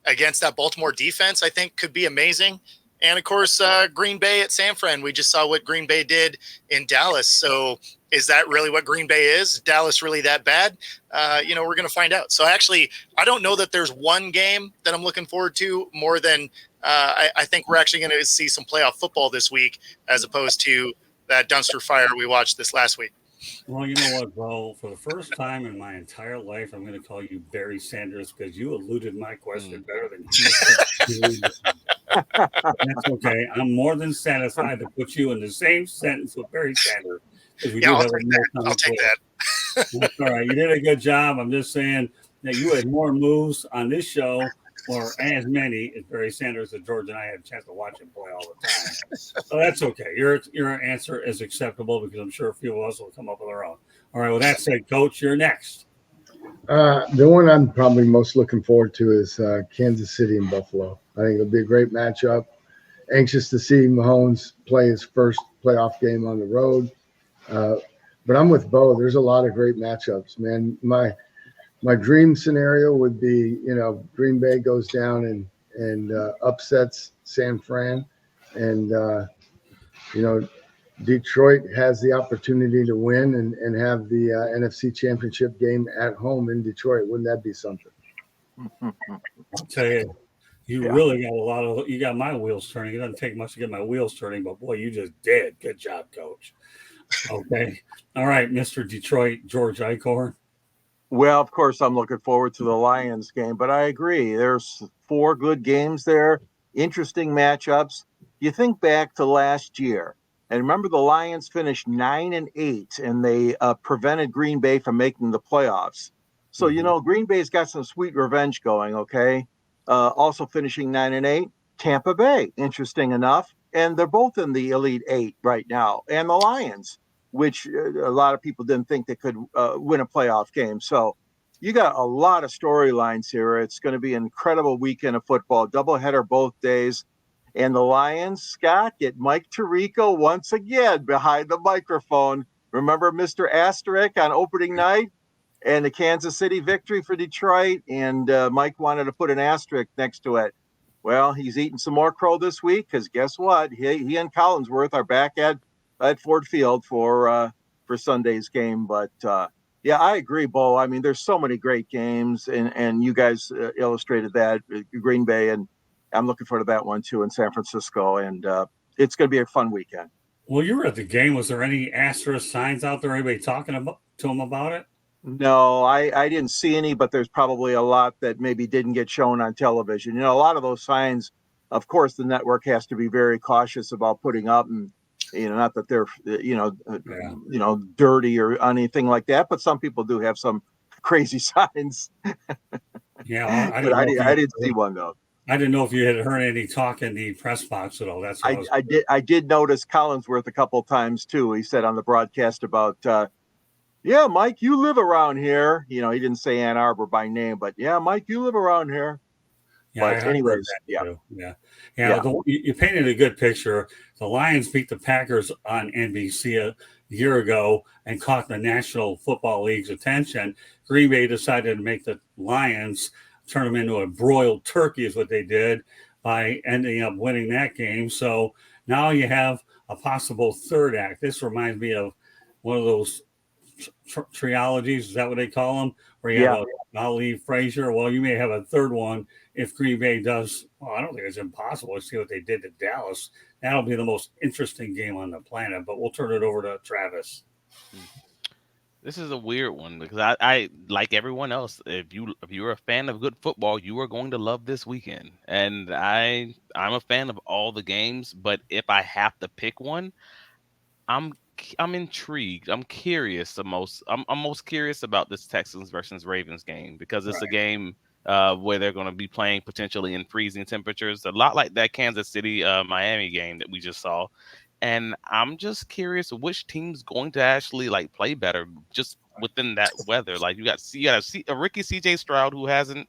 C: against that Baltimore defense, I think could be amazing. And of course, Green Bay at San Fran. We just saw what Green Bay did in Dallas. So is that really what Green Bay is? Dallas really that bad? We're going to find out. So actually, I don't know that there's one game that I'm looking forward to more than I think we're actually going to see some playoff football this week as opposed to that dumpster fire we watched this last week.
A: Well, you know what, Bo? For the first time in my entire life, I'm going to call you Barry Sanders because you eluded my question better than you. That's okay. I'm more than satisfied to put you in the same sentence with Barry Sanders.
C: I'll take that.
A: That's all right. You did a good job. I'm just saying that you had more moves on this show, or as many as Barry Sanders and George and I had a chance to watch him play all the time. So that's okay. Your answer is acceptable because I'm sure a few of us will come up with our own. All right. With that said, Coach, you're next.
F: The one I'm probably most looking forward to is Kansas City and Buffalo. I think it'll be a great matchup. Anxious to see Mahomes play his first playoff game on the road. But I'm with Bo. There's a lot of great matchups, man. My dream scenario would be, Green Bay goes down and upsets San Fran, and Detroit has the opportunity to win and have the NFC Championship game at home in Detroit. Wouldn't that be something?
A: I'll tell you, really got you got my wheels turning. It doesn't take much to get my wheels turning, but boy, you just did. Good job, Coach. Okay. All right, Mr. Detroit, George Eichhorn.
B: Well, of course, I'm looking forward to the Lions game, but I agree. There's 4 good games there, interesting matchups. You think back to last year, and remember the Lions finished 9-8, and they prevented Green Bay from making the playoffs. So, Green Bay's got some sweet revenge going, okay? Also finishing 9-8, Tampa Bay, interesting enough. And they're both in the Elite 8 right now. And the Lions, which a lot of people didn't think they could win a playoff game. So you got a lot of storylines here. It's going to be an incredible weekend of football, doubleheader both days. And the Lions, Scott, get Mike Tirico once again behind the microphone. Remember Mr. Asterisk on opening night and the Kansas City victory for Detroit? And Mike wanted to put an asterisk next to it. Well, he's eating some more crow this week because guess what? He and Collinsworth are back at Ford Field for Sunday's game. But yeah, I agree, Bo. I mean, there's so many great games, and you guys illustrated that Green Bay, and I'm looking forward to that one too in San Francisco, and it's going to be a fun weekend.
A: Well, you were at the game. Was there any asterisk signs out there? Anybody talking to him about it?
B: No, I didn't see any, but there's probably a lot that maybe didn't get shown on television. A lot of those signs, of course, the network has to be very cautious about putting up, and not that they're dirty or anything like that, but some people do have some crazy signs.
A: Yeah,
B: well, I didn't see one though.
A: I didn't know if you had heard any talk in the press box at all. That's what
B: I did notice Collinsworth a couple of times too. He said on the broadcast about. Yeah, Mike, you live around here. He didn't say Ann Arbor by name, but yeah, Mike, you live around here.
A: Yeah,
B: but anyways,
A: yeah. You painted a good picture. The Lions beat the Packers on NBC a year ago and caught the National Football League's attention. Green Bay decided to make the Lions turn them into a broiled turkey is what they did by ending up winning that game. So now you have a possible third act. This reminds me of one of those trilogies, is that what they call them? Where you have Ali Frazier. Well, you may have a third one if Green Bay does. Well, I don't think it's impossible to see what they did to Dallas. That'll be the most interesting game on the planet. But we'll turn it over to Travis.
D: This is a weird one because I like everyone else. If you're a fan of good football, you are going to love this weekend. And I'm a fan of all the games. But if I have to pick one, I'm I'm intrigued. I'm curious. I'm most curious about this Texans versus Ravens game because it's a game where they're going to be playing potentially in freezing temperatures, a lot like that Kansas City Miami game that we just saw. And I'm just curious which team's going to actually like play better just within that weather. Like you got a Ricky CJ Stroud who hasn't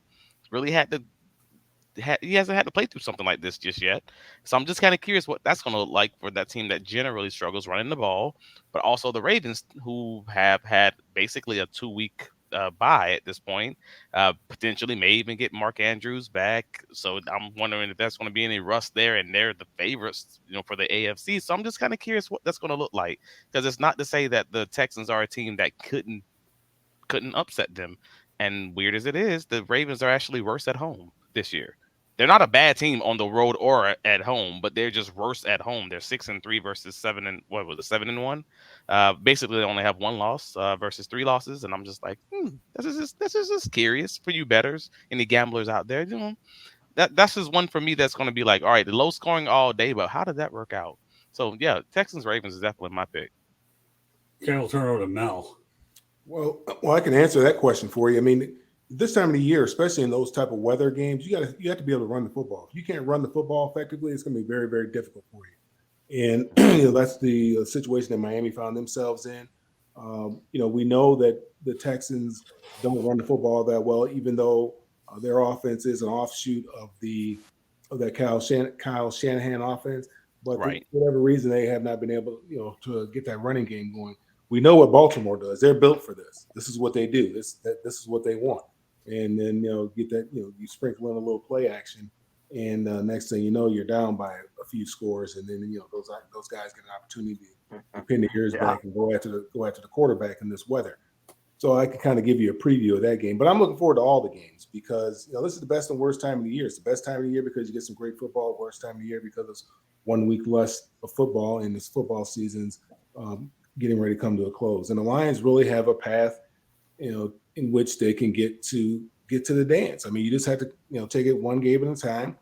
D: really he hasn't had to play through something like this just yet. So I'm just kind of curious what that's going to look like for that team that generally struggles running the ball, but also the Ravens who have had basically a 2-week bye at this point. Potentially may even get Mark Andrews back. So I'm wondering if that's going to be any rust there, and they're the favorites, for the AFC. So I'm just kind of curious what that's going to look like, because it's not to say that the Texans are a team that couldn't upset them. And weird as it is, the Ravens are actually worse at home this year. They're not a bad team on the road or at home, but they're just worse at home. They're 6-3 versus 7-1. Basically, they only have one loss versus 3 losses, and I'm just like, this is just curious for you bettors, any gamblers out there. That's just one for me that's going to be like, all right, the low scoring all day, but how did that work out? So yeah, Texans Ravens is definitely my pick.
A: Okay, we'll turn over to Mel.
E: Well, I can answer that question for you. I mean, this time of the year, especially in those type of weather games, you have to be able to run the football. If you can't run the football effectively, it's going to be very, very difficult for you. And that's the situation that Miami found themselves in. We know that the Texans don't run the football that well, even though their offense is an offshoot of that Kyle Shanahan offense. But for whatever reason, they have not been able, to get that running game going. We know what Baltimore does. They're built for this. This is what they do. This is what they want. And then, get that, you sprinkle in a little play action. And next thing you know, you're down by a few scores. And then, those guys get an opportunity to pin the ears back and go after the quarterback in this weather. So I can kind of give you a preview of that game. But I'm looking forward to all the games because, this is the best and worst time of the year. It's the best time of the year because you get some great football. Worst time of the year because it's 1 week less of football, and this football season's getting ready to come to a close. And the Lions really have a path, in which they can get to the dance. I mean, you just have to, take it one game at a time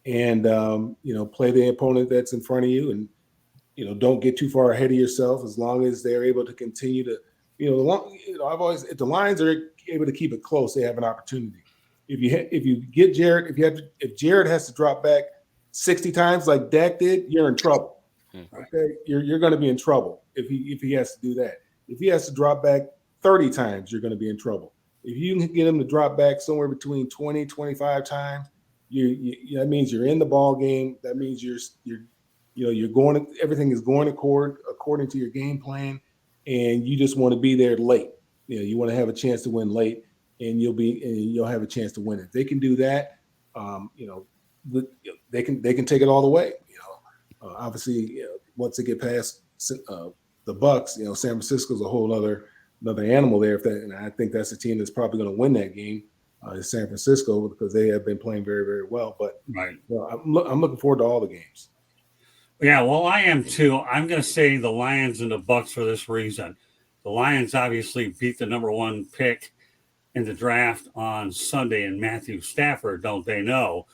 E: and, play the opponent that's in front of you and, don't get too far ahead of yourself as long as they're able to continue to, if the Lions are able to keep it close, they have an opportunity. If Jared has to drop back 60 times like Dak did, you're in trouble. Okay, you're going to be in trouble if he has to do that. If he has to drop back 30 times, you're going to be in trouble. If you can get him to drop back somewhere between 20, 25 times, that means you're in the ball game. That means you're going. Everything is going according to your game plan, and you just want to be there late. You want to have a chance to win late, and you'll have a chance to win it. If they can do that, they can take it all the way. Obviously, once they get past the Bucks, San Francisco's a whole other animal there. And I think that's the team that's probably going to win that game, is San Francisco, because they have been playing very, very well. But I'm looking forward to all the games.
A: Yeah, well, I am too. I'm going to say the Lions and the Bucks for this reason. The Lions obviously beat the number 1 pick in the draft on Sunday in Matthew Stafford, don't they know?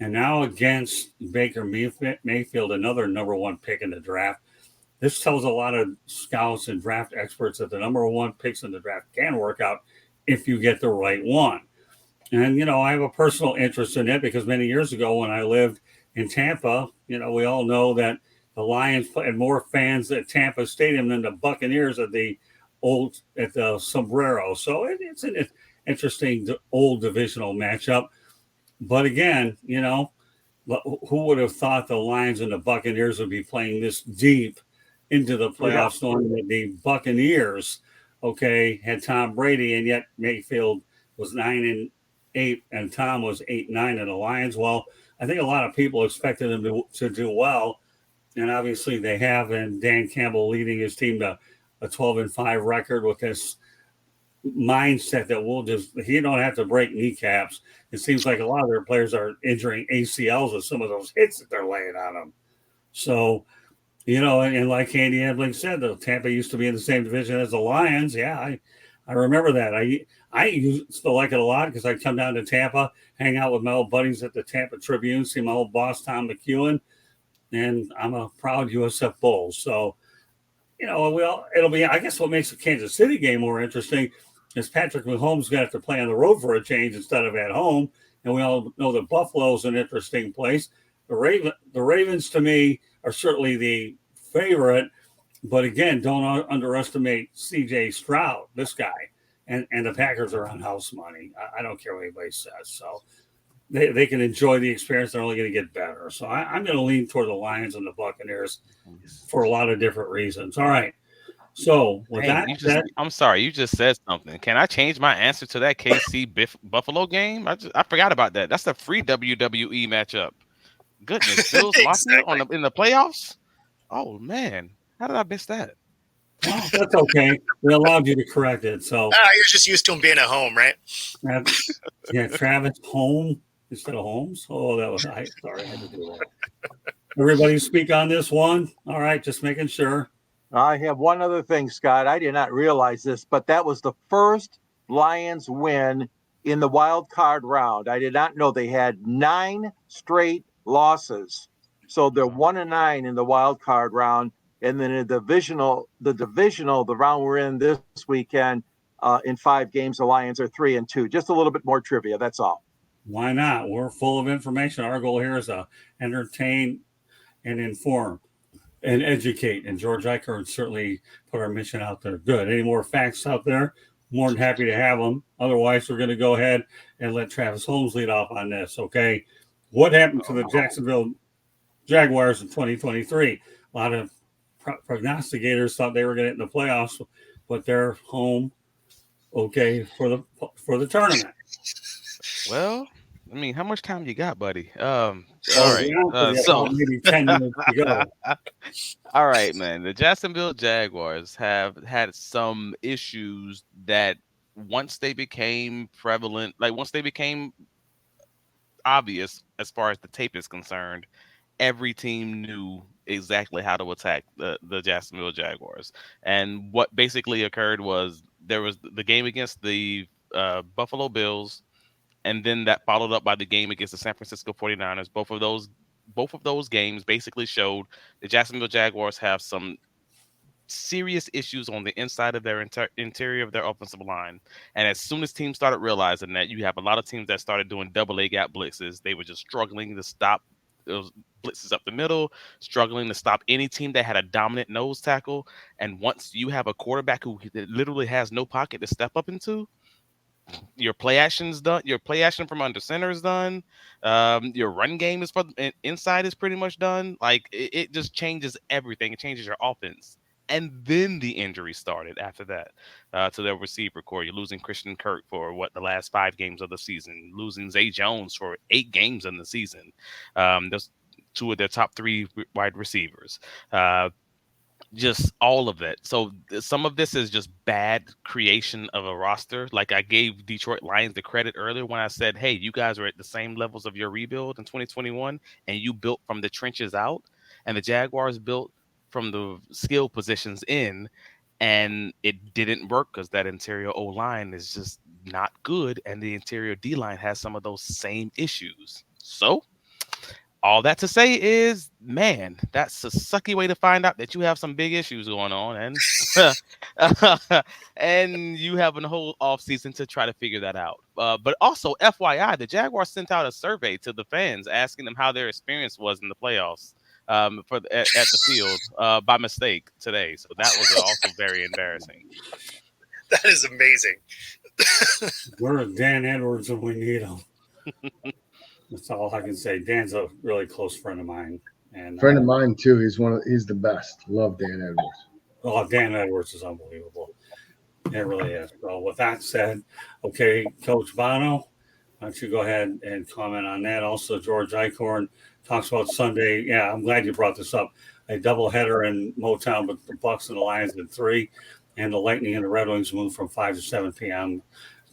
A: And now against Baker Mayfield, another number 1 pick in the draft. This tells a lot of scouts and draft experts that the number 1 picks in the draft can work out if you get the right one. And, I have a personal interest in it because many years ago when I lived in Tampa, we all know that the Lions had more fans at Tampa Stadium than the Buccaneers at the Sombrero. So it's an interesting old divisional matchup. But again, who would have thought the Lions and the Buccaneers would be playing this deep into the playoffs, knowing that the Buccaneers, had Tom Brady, and yet Mayfield was 9-8 and Tom was 8-9 in the Lions. Well, I think a lot of people expected them to do well, and obviously they have. And Dan Campbell leading his team to a 12-5 record with this mindset that he don't have to break kneecaps. It seems like a lot of their players are injuring ACLs with some of those hits that they're laying on them. So, and like Andy Ebling said, the Tampa used to be in the same division as the Lions. Yeah, I remember that. I used to like it a lot because I'd come down to Tampa, hang out with my old buddies at the Tampa Tribune, see my old boss, Tom McEwen, and I'm a proud USF Bull. So, it'll be, I guess what makes the Kansas City game more interesting is Patrick Mahomes going to have to play on the road for a change instead of at home. And we all know that Buffalo's an interesting place. The Ravens to me are certainly the favorite, but again, don't underestimate CJ Stroud, this guy. And the Packers are on house money. I don't care what anybody says. So they can enjoy the experience. They're only going to get better. So I'm going to lean toward the Lions and the Buccaneers for a lot of different reasons. All right. So with
D: I'm sorry, you just said something. Can I change my answer to that KC Buffalo game? I forgot about that. That's the free WWE matchup. Goodness, Bills
C: Exactly.
D: Mafia in the playoffs. Oh man, how did I miss that?
A: well, that's okay. We allowed you to correct it. So
C: You're just used to him being at home, right?
A: Travis home instead of Holmes. Oh, that was sorry, I had to do that. Everybody speak on this one. All right, just making sure.
B: I have one other thing, Scott. I did not realize this, but that was the first Lions win in the wild card round. I did not know they had 9 straight losses. So they're 1-9 in the wild card round. And then in the divisional, the round we're in this weekend, in 5 games, the Lions are 3-2. Just a little bit more trivia. That's all.
A: Why not? We're full of information. Our goal here is to entertain and inform and educate. And George Eichhorn certainly put our mission out there. Good. Any more facts out there? More than happy to have them. Otherwise, we're going to go ahead and let Travis Holmes lead off on this. Okay. What happened to the Jacksonville Jaguars in 2023? A lot of prognosticators thought they were going to get in the playoffs, but they're home. Okay, for the tournament.
D: Well, I mean, how much time you got, buddy? All right.
A: So maybe 10 minutes to go.
D: All right, man. The Jacksonville Jaguars have had some issues that once they became prevalent, like once they became obvious as far as the tape is concerned, every team knew exactly how to attack the Jacksonville Jaguars. And what basically occurred was there was the game against the Buffalo Bills, and then that followed up by the game against the San Francisco 49ers. Both of those games basically showed the Jacksonville Jaguars have some serious issues on the inside of their interior of their offensive line. And as soon as teams started realizing that, you have a lot of teams that started doing double A gap blitzes. They were just struggling to stop those blitzes up the middle, struggling to stop any team that had a dominant nose tackle. And once you have a quarterback who literally has no pocket to step up into, your play action's done. Your play action from under center is done. Your run game is inside is pretty much done. Like it just changes everything. It changes your offense. And then the injury started after that to their receiver core. You're losing Christian Kirk for the last 5 games of the season, losing Zay Jones for 8 games in the season. There's 2 of their top 3 wide receivers. Just all of it. So some of this is just bad creation of a roster. Like I gave Detroit Lions the credit earlier when I said, hey, you guys are at the same levels of your rebuild in 2021 and you built from the trenches out, and the Jaguars built from the skill positions in, and it didn't work because that interior O-line is just not good, and the interior D-line has some of those same issues. So all that to say is, man, that's a sucky way to find out that you have some big issues going on, and and you have a whole offseason to try to figure that out. But also, FYI, the Jaguars sent out a survey to the fans asking them how their experience was in the playoffs at the field by mistake today. So that was also very embarrassing.
C: That is amazing.
A: We're Dan Edwards and we need him. That's all I can say. Dan's a really close friend of mine, and
F: Friend of mine too. He's the best. Love Dan Edwards.
A: oh, Dan Edwards is unbelievable. It really is. Well, with that said, okay, Coach Bono, why don't you go ahead and comment on that? Also, George Eichhorn talks about Sunday. Yeah, I'm glad you brought this up. A doubleheader in Motown with the Bucks and the Lions at 3, and the Lightning and the Red Wings moved from 5 to 7 p.m.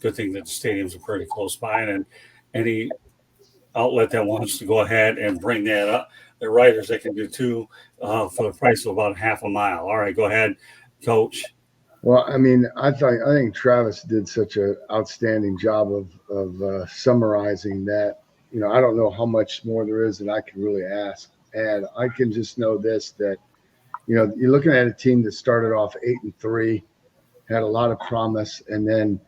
A: Good thing that the stadiums are pretty close by, and any outlet that wants to go ahead and bring that up, the writers, they can do 2 for the price of about half a mile. All right, go ahead, Coach.
F: Well, I mean, I think Travis did such an outstanding job of summarizing that. You know, I don't know how much more there is that I can really add. I can just know this, that, you're looking at a team that started off 8-3, had a lot of promise, and then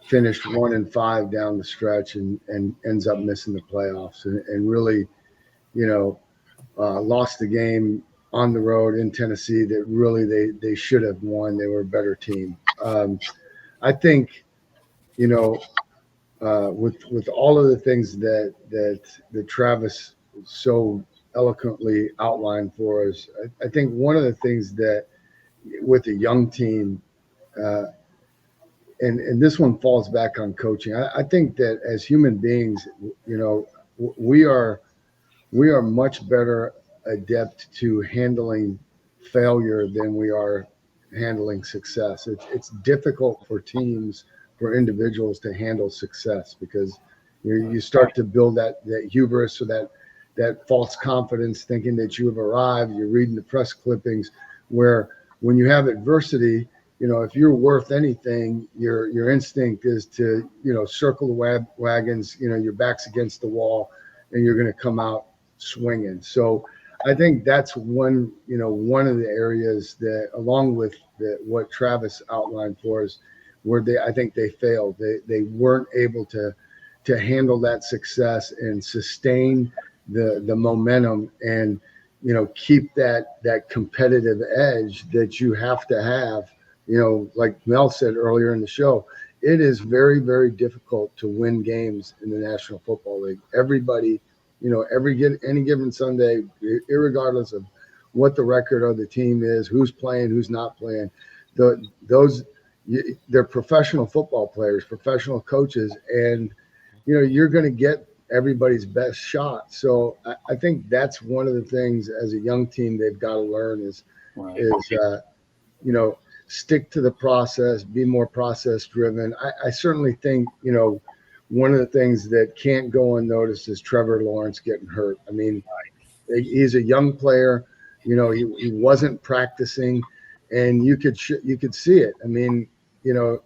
F: finished 1-5 down the stretch and ends up missing the playoffs and really, lost the game on the road in Tennessee that really they should have won. They were a better team. I think, with all of the things that Travis so eloquently outlined for us, I think one of the things that with a young team, and this one falls back on coaching. I think that as human beings, we are much better adept to handling failure than we are handling success. It's difficult for teams, for individuals to handle success because you start to build that hubris or that false confidence, thinking that you have arrived. You're reading the press clippings where when you have adversity, if you're worth anything, your instinct is to, circle the wagons, your back's against the wall and you're going to come out swinging. So I think that's one of the areas that, along with what Travis outlined for us, where I think they failed. They weren't able to handle that success and sustain the momentum and, keep that competitive edge that you have to have. Like Mel said earlier in the show, it is very, very difficult to win games in the National Football League. Everybody, any given Sunday, irregardless of what the record of the team is, who's playing, who's not playing, they're professional football players, professional coaches, and you're going to get everybody's best shot. So I think that's one of the things as a young team they've got to learn is stick to the process, be more process driven. I certainly think, one of the things that can't go unnoticed is Trevor Lawrence getting hurt. I mean, he's a young player, he wasn't practicing and you could see it. I mean, you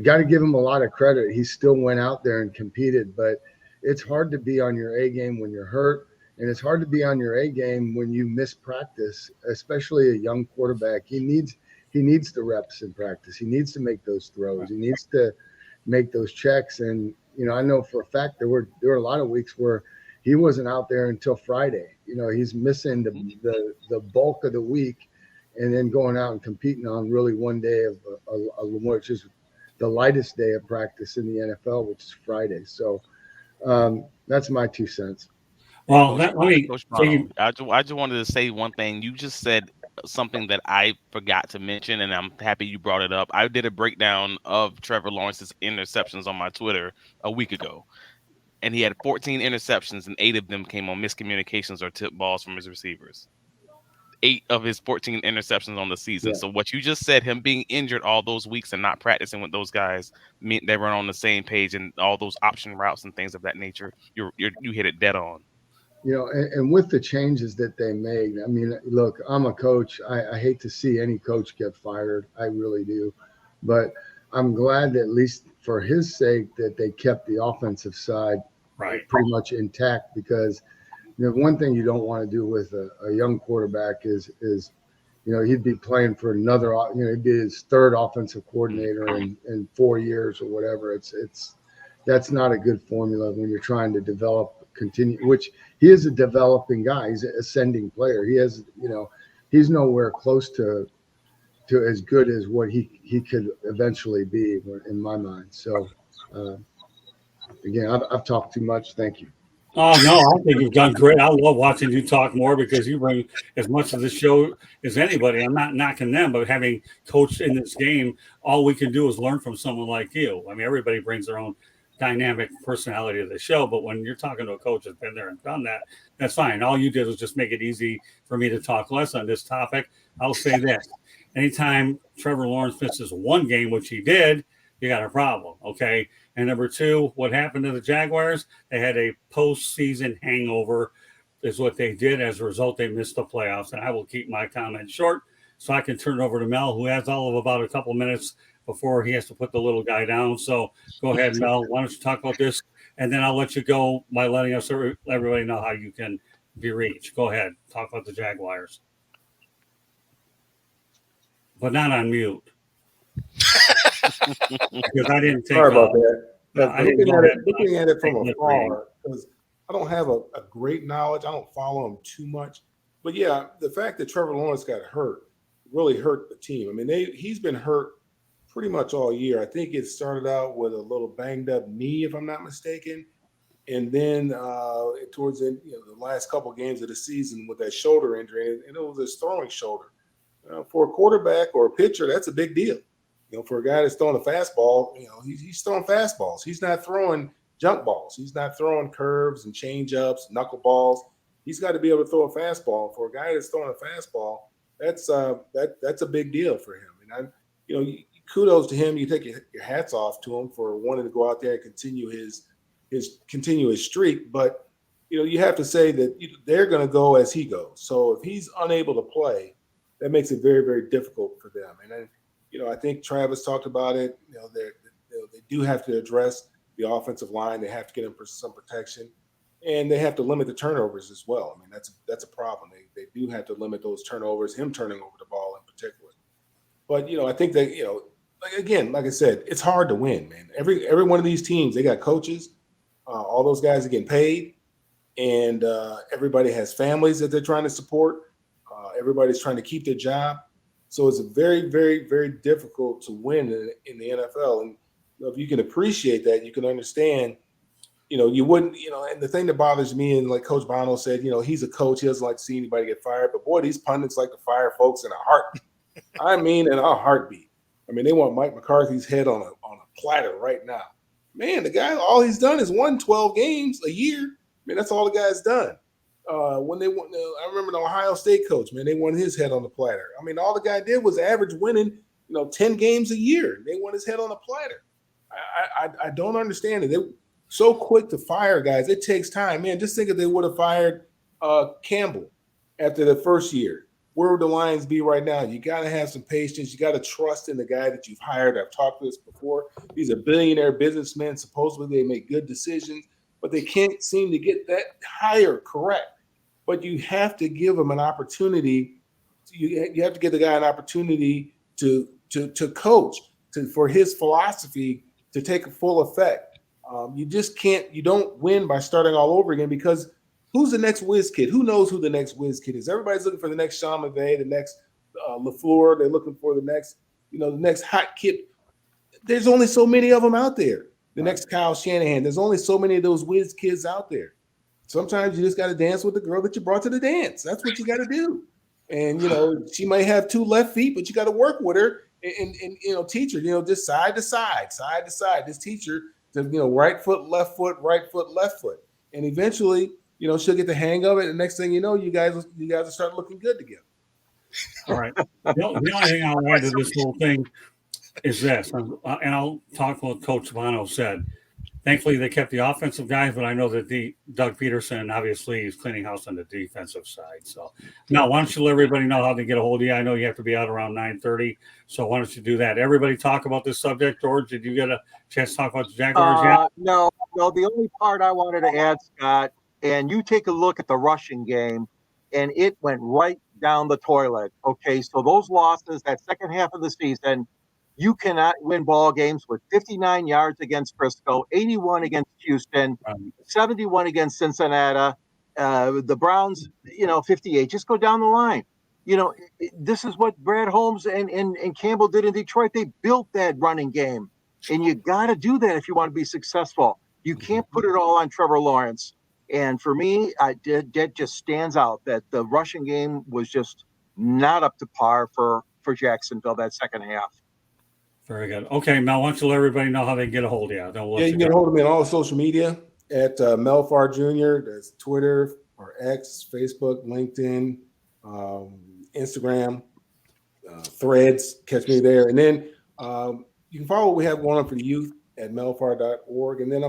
F: got to give him a lot of credit. He still went out there and competed, but it's hard to be on your A game when you're hurt. And it's hard to be on your A game when you miss practice, especially a young quarterback. He needs the reps in practice. He needs to make those throws. He needs to make those checks. And, I know for a fact there were a lot of weeks where he wasn't out there until Friday. He's missing the bulk of the week and then going out and competing on really one day of which is the lightest day of practice in the NFL, which is Friday. So that's my 2 cents.
A: Well, I
D: just wanted to say one thing. You just said something that I forgot to mention, and I'm happy you brought it up. I did a breakdown of Trevor Lawrence's interceptions on my Twitter a week ago, and he had 14 interceptions, and 8 of them came on miscommunications or tip balls from his receivers. 8 of his 14 interceptions on the season. Yeah. So what you just said, him being injured all those weeks and not practicing with those guys, meant they were on the same page, and all those option routes and things of that nature, you hit it dead on.
F: And with the changes that they made, I mean, look, I'm a coach. I hate to see any coach get fired. I really do. But I'm glad that at least for his sake that they kept the offensive side pretty much intact, because one thing you don't want to do with a young quarterback is he'd be playing for another, he'd be his third offensive coordinator in 4 years or whatever. That's not a good formula when you're trying to continue, which he is a developing guy. He's an ascending player. He has, he's nowhere close to as good as what he could eventually be in my mind. So again, I've talked too much. Thank you.
A: Oh, no, I think you've done great. I love watching you talk more because you bring as much of the show as anybody. I'm not knocking them, but having coached in this game, all we can do is learn from someone like you. I mean, everybody brings their own dynamic personality to the show, but when you're talking to a coach that's been there and done that, that's fine. All you did was just make it easy for me to talk less on this topic. I'll say this. Anytime Trevor Lawrence misses one game, which he did, you got a problem, okay? And number 2, what happened to the Jaguars? They had a postseason hangover is what they did. As a result, they missed the playoffs. And I will keep my comments short so I can turn it over to Mel, who has all of about a couple minutes before he has to put the little guy down. So go ahead, Mel. Why don't you talk about this? And then I'll let you go by letting everybody know how you can be reached. Go ahead. Talk about the Jaguars. but not on mute. Because I didn't take.
E: Sorry about that.
A: No, I didn't go ahead.
E: Looking at it from
A: Take lip reading.
E: afar, because I don't have a great knowledge. I don't follow him too much. But yeah, the fact that Trevor Lawrence got hurt really hurt the team. I mean, he's been hurt pretty much all year. I think it started out with a little banged up knee, if I'm not mistaken. And then towards the last couple of games of the season with that shoulder injury, and it was his throwing shoulder. For a quarterback or a pitcher, that's a big deal. For a guy that's throwing a fastball, he's throwing fastballs. He's not throwing junk balls. He's not throwing curves and change ups, knuckle balls. He's got to be able to throw a fastball. For a guy that's throwing a fastball, that's a big deal for him. And kudos to him. You take your hats off to him for wanting to go out there and continue his streak. But you have to say that they're going to go as he goes. So if he's unable to play, that makes it very, very difficult for them. And then, I think Travis talked about it. They do have to address the offensive line. They have to get him some protection, and they have to limit the turnovers as well. I mean, that's a problem. They do have to limit those turnovers, him turning over the ball in particular. But I think that like I said, it's hard to win, man. Every one of these teams, they got coaches. All those guys are getting paid, and everybody has families that they're trying to support. Everybody's trying to keep their job. So it's very, very, very difficult to win in the NFL. And if you can appreciate that, you can understand, you wouldn't, and the thing that bothers me, and like Coach Bono said, he's a coach. He doesn't like to see anybody get fired. But, boy, these pundits like to fire folks in a heartbeat. I mean, in a heartbeat. I mean, they want Mike McCarthy's head on a platter right now. Man, the guy, all he's done is won 12 games a year. I mean, that's all the guy's done. When they won, I remember the Ohio State coach, man, they won his head on the platter. I mean, all the guy did was average winning, 10 games a year. They won his head on a platter. I don't understand it. They're so quick to fire guys. It takes time, man. Just think if they would have fired Campbell after the first year. Where would the Lions be right now? You got to have some patience. You got to trust in the guy that you've hired. I've talked to this before. These are billionaire businessmen. Supposedly they make good decisions, but they can't seem to get that hire correct. But you have to give them an opportunity. You have to give the guy an opportunity to coach, for his philosophy to take a full effect. You just can't. You don't win by starting all over again, because who's the next whiz kid? Who knows who the next whiz kid is? Everybody's looking for the next Sean McVay, the next LaFleur. They're looking for the next, the next hot kid. There's only so many of them out there. The next Kyle Shanahan. There's only so many of those whiz kids out there. Sometimes you just got to dance with the girl that you brought to the dance. That's what you got to do. And, she may have two left feet, but you got to work with her and teach her, just side to side. Just teach her to, right foot, left foot, right foot, left foot. And eventually, she'll get the hang of it. And next thing you know, you guys will start looking good together.
A: All right. The only thing I'll add to this whole thing is this, and I'll talk what Coach Bono said. Thankfully, they kept the offensive guys, but I know that Doug Peterson obviously is cleaning house on the defensive side. So now, why don't you let everybody know how to get a hold of you? I know you have to be out around 9:30, so why don't you do that? Everybody talk about this subject. George, did you get a chance to talk about the Jaguars yet?
B: No. The only part I wanted to add, Scott, and you take a look at the rushing game, and it went right down the toilet. Okay, so those losses, that second half of the season, you cannot win ball games with 59 yards against Frisco, 81 against Houston, 71 against Cincinnati, the Browns, 58. Just go down the line. This is what Brad Holmes and Campbell did in Detroit. They built that running game, and you got to do that if you want to be successful. You can't put it all on Trevor Lawrence. And for me, that just stands out that the rushing game was just not up to par for Jacksonville that second half.
A: Very good. Okay, Mel, why don't you let everybody know how they can get a hold of you?
E: You can get a hold of me on all social media at Mel Farr Jr. That's Twitter or X, Facebook, LinkedIn, Instagram, Threads. Catch me there. And then you can follow what we have going on for the youth at melfar.org. And then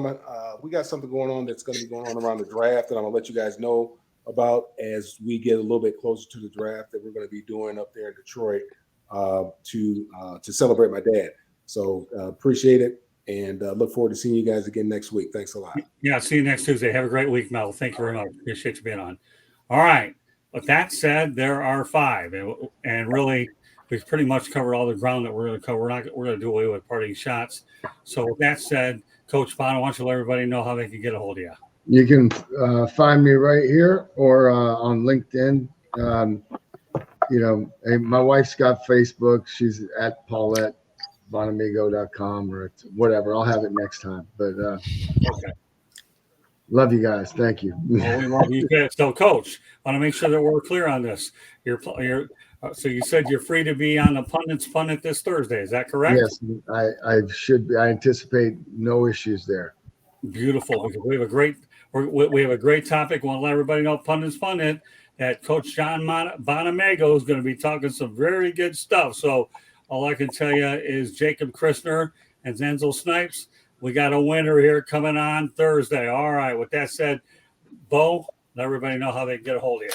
E: we got something going on that's going to be going on around the draft that I'm going to let you guys know about as we get a little bit closer to the draft that we're going to be doing up there in Detroit to celebrate my dad. So appreciate it, and look forward to seeing you guys again next week. Thanks a lot.
A: Yeah, see you next Tuesday. Have a great week, Mel. Thank you very much. Appreciate you being on. All right. With that said, there are 5, and really we've pretty much covered all the ground that we're going to cover. We're going to do away with parting shots. So with that said, Coach Bono, why don't you let everybody know how they can get a hold of you?
F: You can find me right here or on LinkedIn. My wife's got Facebook. She's at paulettebonamigo.com or whatever. I'll have it next time. But
A: Okay.
F: Love you guys. Thank you.
A: Well, we love you. So, Coach, I want to make sure that we're clear on this. So you said you're free to be on the Pundits Pundit this Thursday. Is that correct?
F: Yes, I should be. I anticipate no issues there.
A: Beautiful. Because we have a great topic. We want to let everybody know Pundits Pundit that Coach John Bonamego is going to be talking some very good stuff. So all I can tell you is Jacob Christner and Zenzel Snipes. We got a winner here coming on Thursday. All right. With that said, Bo, let everybody know how they can get a hold of you.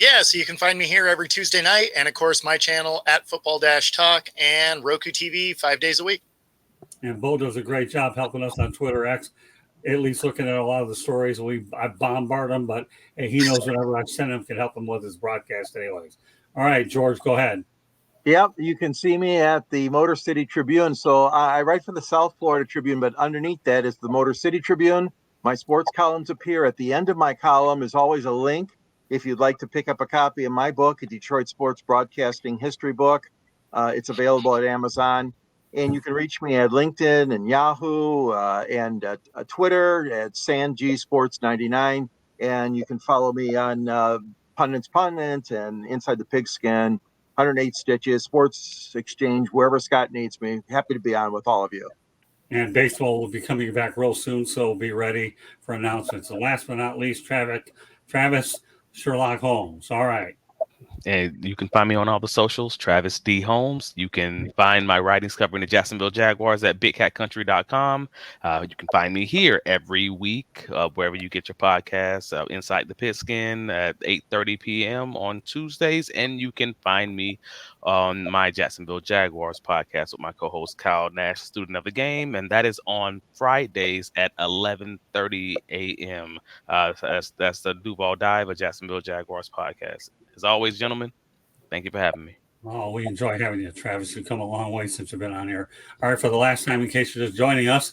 C: Yeah, so you can find me here every Tuesday night, and of course my channel at Football-Talk and Roku TV 5 days a week.
A: And Bo does a great job helping us on Twitter X, at least looking at a lot of the stories. I bombard him, but he knows whatever I send him can help him with his broadcast anyways. All right, George, go ahead.
B: Yep, you can see me at the Motor City Tribune. So I write for the South Florida Tribune, but underneath that is the Motor City Tribune. My sports columns appear. At the end of my column is always a link if you'd like to pick up a copy of my book, a Detroit Sports Broadcasting History book. It's available at Amazon. And you can reach me at LinkedIn and Yahoo and Twitter at SanGSports99. And you can follow me on Pundits Pundit and Inside the Pigskin, 108 Stitches, Sports Exchange, wherever Scott needs me. Happy to be on with all of you.
A: And baseball will be coming back real soon, so be ready for announcements. And last but not least, Travis Sherlock Holmes. All right.
D: And you can find me on all the socials, Travis D. Holmes. You can find my writings covering the Jacksonville Jaguars at bigcatcountry.com. You can find me here every week, wherever you get your podcasts, Inside the Pigskin at 8:30 p.m. on Tuesdays. And you can find me on my Jacksonville Jaguars podcast with my co-host Kyle Nash, student of the game. And that is on Fridays at 11:30 a.m. That's the Duval Dive, a Jacksonville Jaguars podcast. As always, gentlemen, thank you for having me.
A: Oh, we enjoy having you, Travis. You've come a long way since you've been on here. All right, for the last time, in case you're just joining us,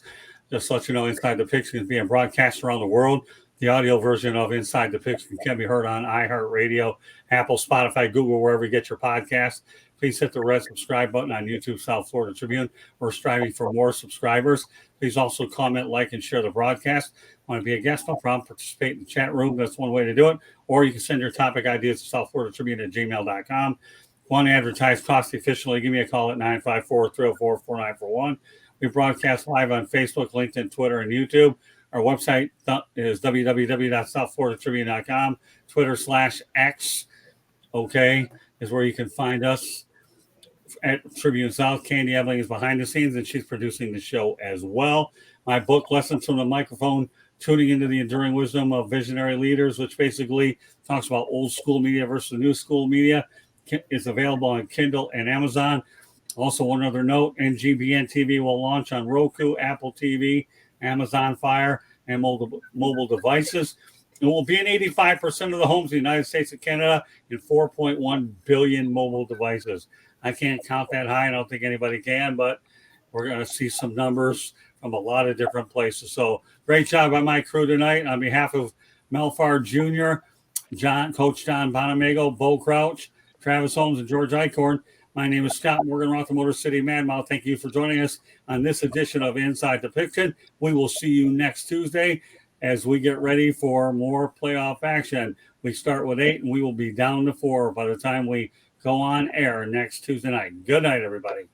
A: just to let you know, Inside the Pigskin is being broadcast around the world. The audio version of Inside the Pigskin can be heard on iHeartRadio, Apple, Spotify, Google, wherever you get your podcasts. Please hit the red subscribe button on YouTube, South Florida Tribune. We're striving for more subscribers. Please also comment, like, and share the broadcast. Want to be a guest? No problem. Participate in the chat room. That's one way to do it. Or you can send your topic ideas to South Florida Tribune at gmail.com. Want to advertise cost efficiently? Give me a call at 954-304-4941. We broadcast live on Facebook, LinkedIn, Twitter, and YouTube. Our website is www.southfloridatribune.com. Twitter/X, is where you can find us at Tribune South. Candy Ebling is behind the scenes, and she's producing the show as well. My book, Lessons from the Microphone, Tuning into the Enduring Wisdom of Visionary Leaders, which basically talks about old school media versus new school media, is available on Kindle and Amazon. Also, one other note, NGBN TV will launch on Roku, Apple TV, Amazon Fire, and mobile devices. It will be in 85% of the homes in the United States and Canada and 4.1 billion mobile devices. I can't count that high. I don't think anybody can, but we're going to see some numbers from a lot of different places. So great job by my crew tonight. On behalf of Mel Farr Jr., Coach John Bonamego, Bo Crouch, Travis Holmes, and George Eichhorn, my name is Scott Morgan, Roth, the Motor City Madmouth. Thank you for joining us on this edition of Inside the Pigskin. We will see you next Tuesday as we get ready for more playoff action. We start with 8, and we will be down to 4 by the time we go on air next Tuesday night. Good night, everybody.